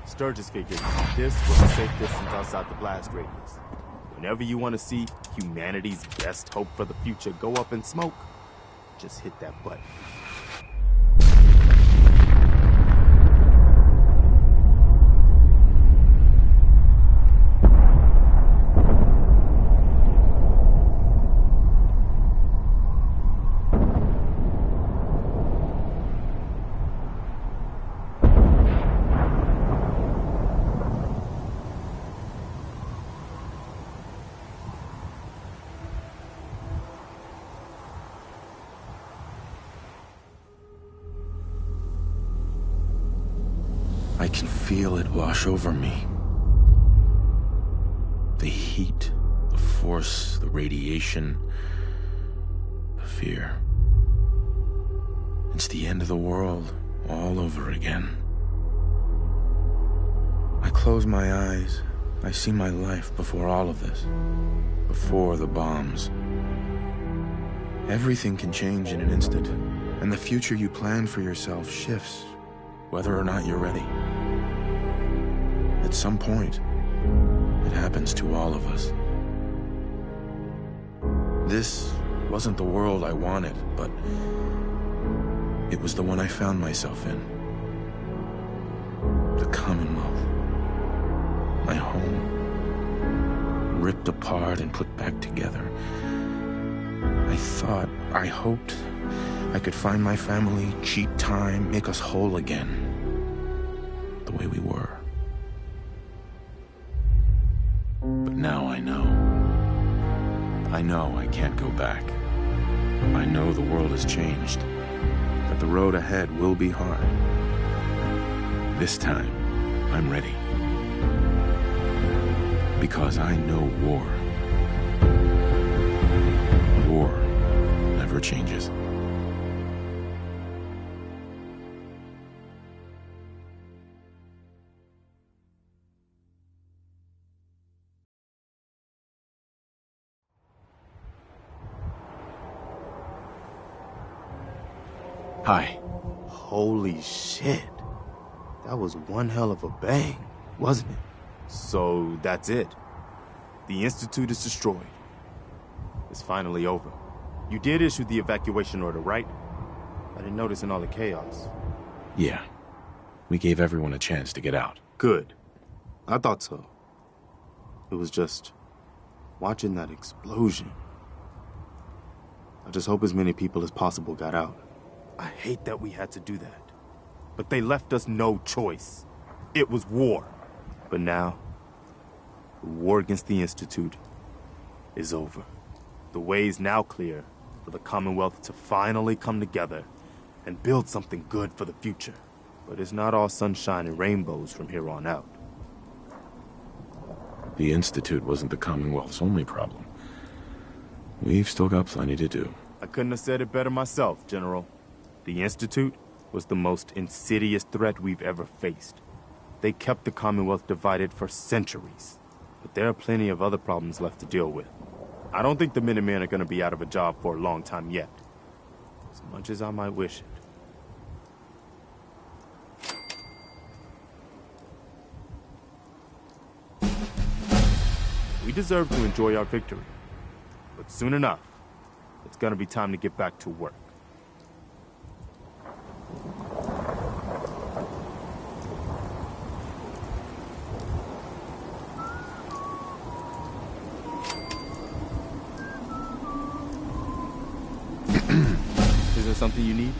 Sturgis figured this was a safe distance outside the blast radius. Whenever you want to see humanity's best hope for the future go up in smoke, just hit that button. I can feel it wash over me. The heat, the force, the radiation, the fear. It's the end of the world all over again. I close my eyes. I see my life before all of this. Before the bombs. Everything can change in an instant, and the future you plan for yourself shifts, whether or not you're ready. At some point, it happens to all of us. This wasn't the world I wanted, but it was the one I found myself in. The Commonwealth. My home. Ripped apart and put back together. I hoped I could find my family, cheat time, make us whole again. The way we were. But now I know. I know I can't go back. I know the world has changed. That the road ahead will be hard. This time, I'm ready. Because I know war. War never changes. Hi. Holy shit. That was one hell of a bang, wasn't it? So that's it. The Institute is destroyed. It's finally over. You did issue the evacuation order, right? I didn't notice in all the chaos. Yeah. We gave everyone a chance to get out. Good. I thought so. It was just watching that explosion. I just hope as many people as possible got out. I hate that we had to do that. But they left us no choice. It was war. But now, the war against the Institute is over. The way is now clear for the Commonwealth to finally come together and build something good for the future. But it's not all sunshine and rainbows from here on out. The Institute wasn't the Commonwealth's only problem. We've still got plenty to do. I couldn't have said it better myself, General. The Institute was the most insidious threat we've ever faced. They kept the Commonwealth divided for centuries. But there are plenty of other problems left to deal with. I don't think the Minutemen are going to be out of a job for a long time yet. As much as I might wish it. We deserve to enjoy our victory. But soon enough, it's gonna be time to get back to work. Is there something you need?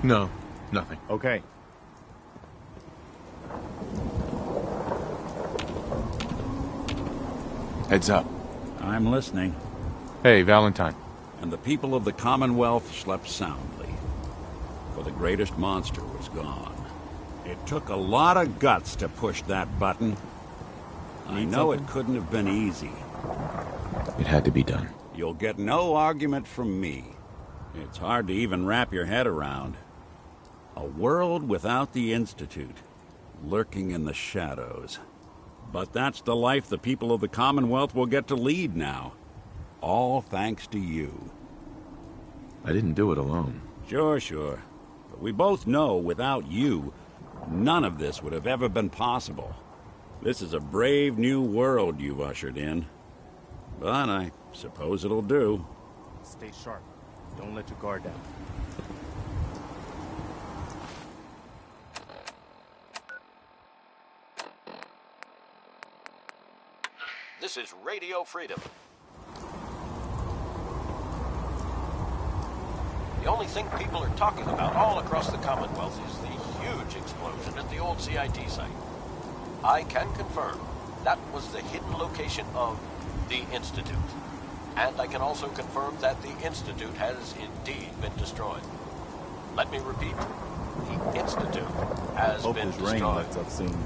No, nothing. Okay. Heads up. I'm listening. Hey, Valentine. And the people of the Commonwealth slept soundly, for the greatest monster was gone. It took a lot of guts to push that button. I know it couldn't have been easy. It had to be done. You'll get no argument from me. It's hard to even wrap your head around. A world without the Institute, lurking in the shadows. But that's the life the people of the Commonwealth will get to lead now. All thanks to you. I didn't do it alone. Sure. But we both know without you, none of this would have ever been possible. This is a brave new world you've ushered in. But I suppose it'll do. Stay sharp. Don't let your guard down. This is Radio Freedom. The only thing people are talking about all across the Commonwealth is the huge explosion at the old CIT site. I can confirm that was the hidden location of the Institute. And I can also confirm that the Institute has indeed been destroyed. Let me repeat, the Institute has been destroyed. Rain lets up soon.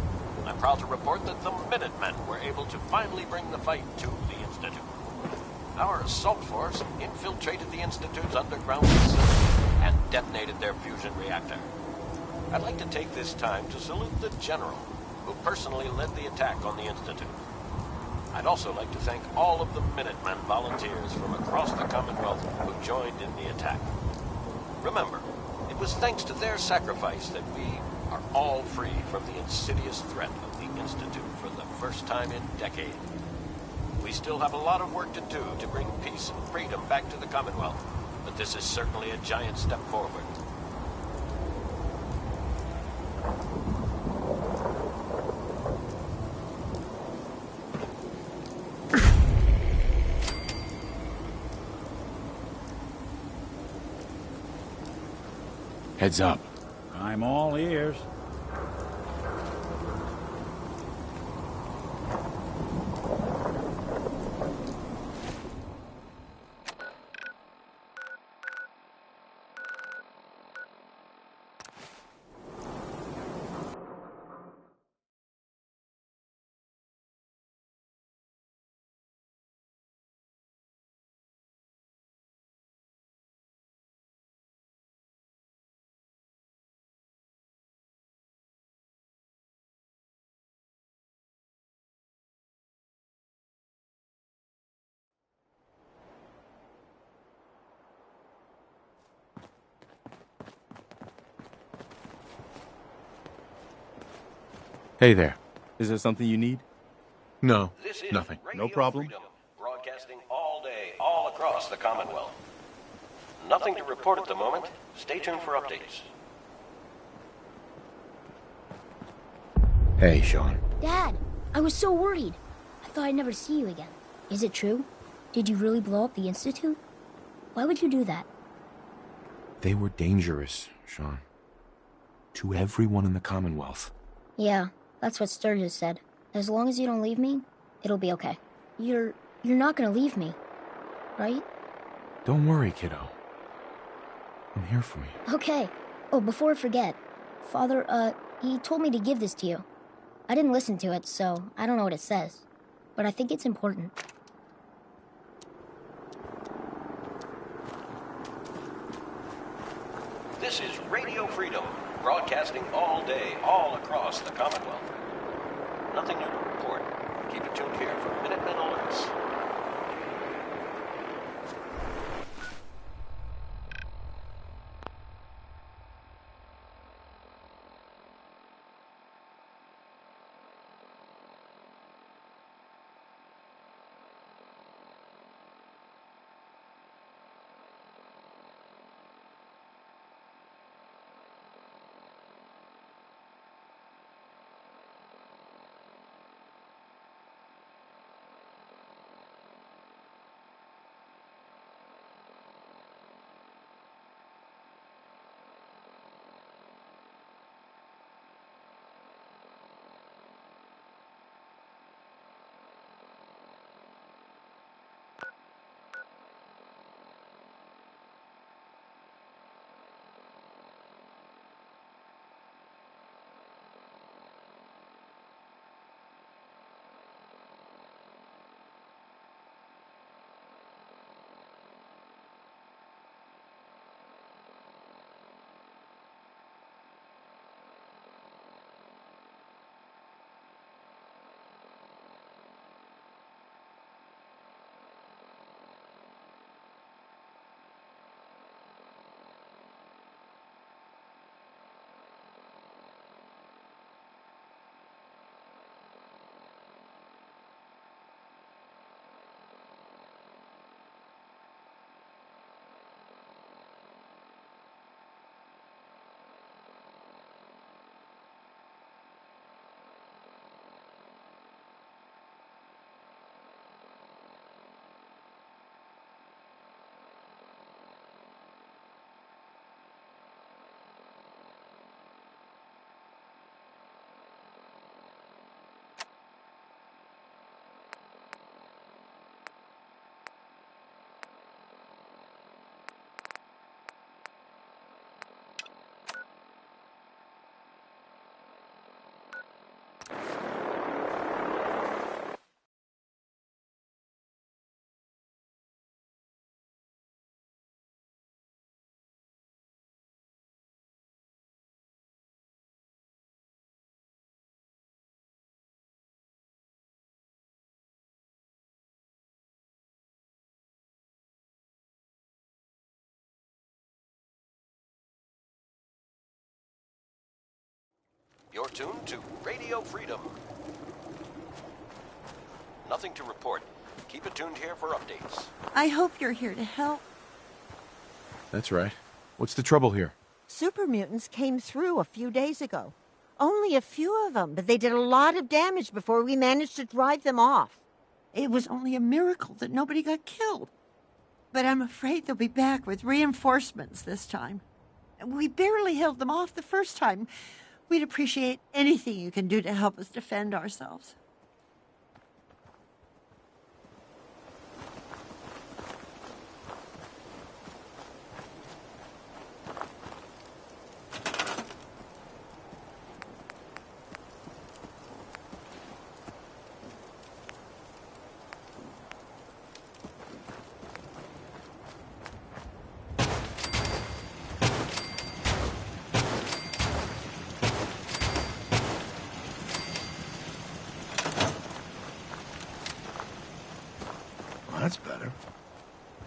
I'm proud to report that the Minutemen were able to finally bring the fight to the Institute. Our assault force infiltrated the Institute's underground facility and detonated their fusion reactor. I'd like to take this time to salute the General, who personally led the attack on the Institute. I'd also like to thank all of the Minutemen volunteers from across the Commonwealth who joined in the attack. Remember, it was thanks to their sacrifice that we are all free from the insidious threat of the Institute for the first time in decades. We still have a lot of work to do to bring peace and freedom back to the Commonwealth, but this is certainly a giant step forward. Heads up. I'm all ears. Hey there. Is there something you need? No, This is nothing. Radio No problem. Freedom, broadcasting all day, all across the Commonwealth. Nothing to report at the moment. Stay tuned for updates. Hey, Sean. Dad, I was so worried. I thought I'd never see you again. Is it true? Did you really blow up the Institute? Why would you do that? They were dangerous, Sean. To everyone in the Commonwealth. Yeah, that's what Sturgis said. As long as you don't leave me, it'll be okay. You're not gonna leave me, right? Don't worry, kiddo. I'm here for you. Okay. Oh, before I forget, Father, he told me to give this to you. I didn't listen to it, so I don't know what it says. But I think it's important. This is Radio Freedom, broadcasting all day, all across the Commonwealth. Nothing new to report. Keep it tuned here for Minutemen alerts. You're tuned to Radio Freedom. Nothing to report. Keep it tuned here for updates. I hope you're here to help. That's right. What's the trouble here? Super mutants came through a few days ago. Only a few of them, but they did a lot of damage before we managed to drive them off. It was only a miracle that nobody got killed. But I'm afraid they'll be back with reinforcements this time. We barely held them off the first time. We'd appreciate anything you can do to help us defend ourselves. That's better.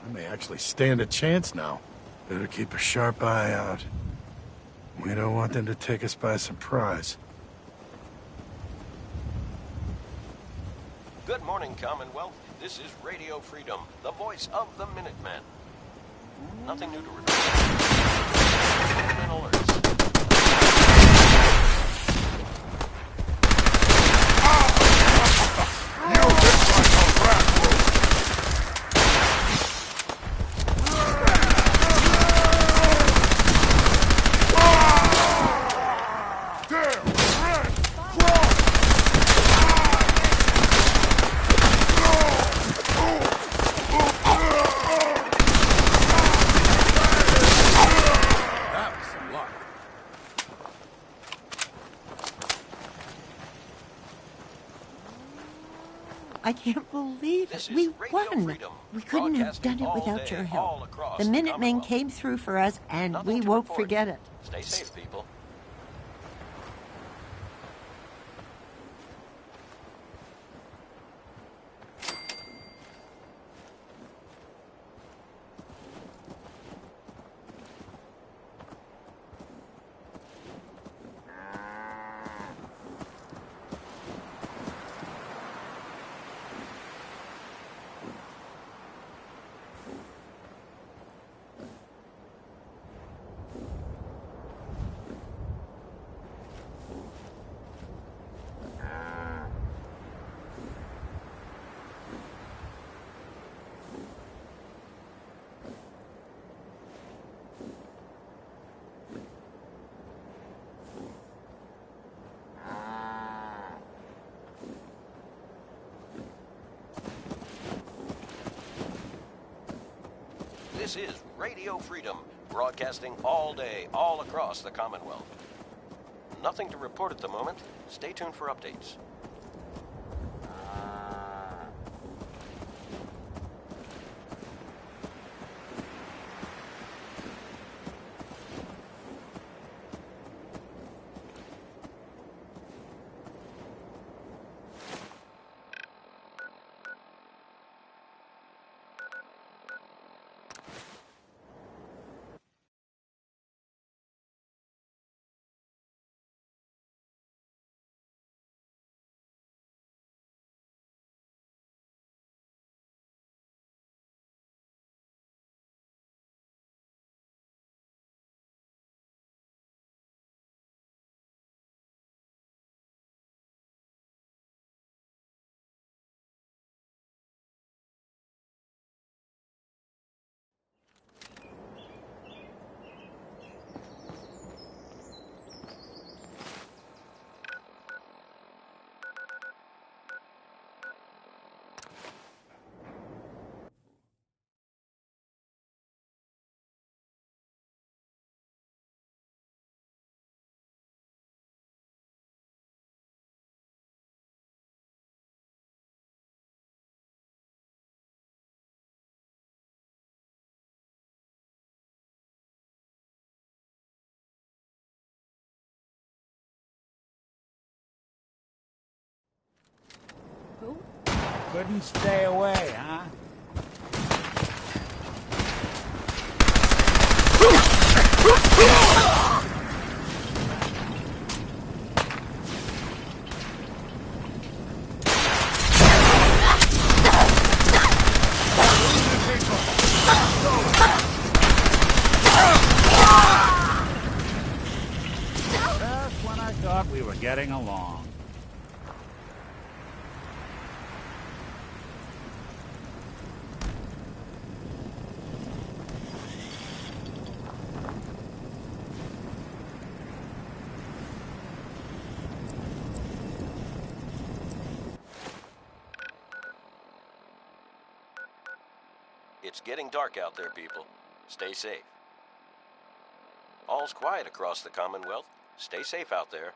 I may actually stand a chance now. Better keep a sharp eye out. We don't want them to take us by surprise. Good morning, Commonwealth. This is Radio Freedom, the voice of the Minutemen. Nothing new to report. Alerts. I can't believe it. We won. We couldn't have done it without your help. The Minutemen came through for us, and we won't forget it. Stay safe, people. This is Radio Freedom, broadcasting all day, all across the Commonwealth. Nothing to report at the moment. Stay tuned for updates. Couldn't stay away, huh? Just when I thought we were getting along. It's getting dark out there, people. Stay safe. All's quiet across the Commonwealth. Stay safe out there.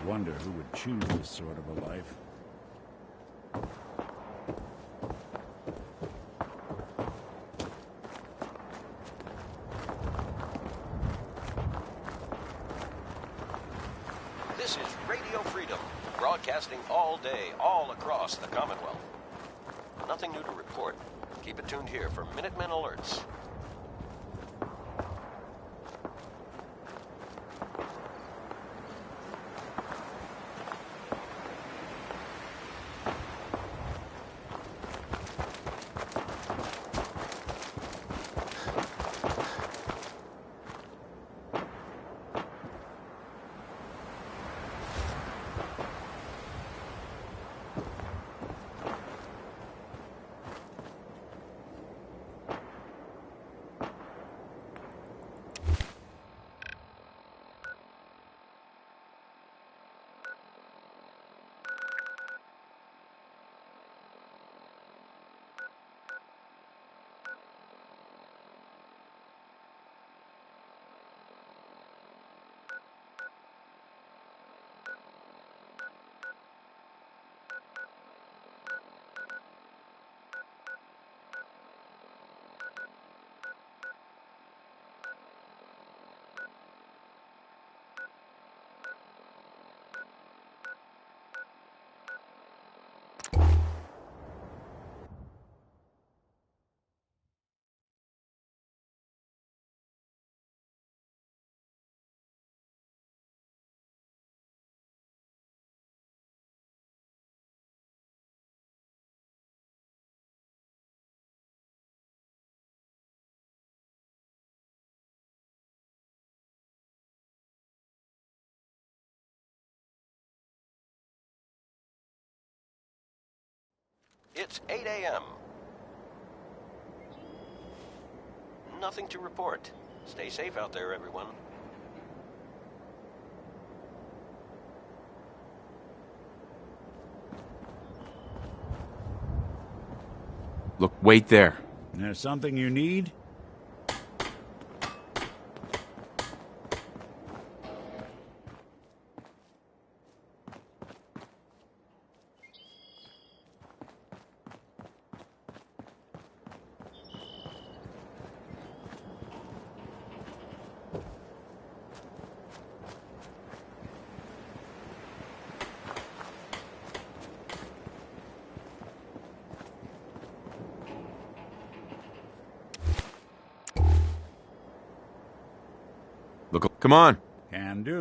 wonder who would choose this sort of a life. This is Radio Freedom, broadcasting all day, all across the Commonwealth. Nothing new to report. Keep it tuned here for Minutemen alerts. It's 8 a.m. Nothing to report. Stay safe out there, everyone. Look, wait there. There's something you need? Look, come on. Can do.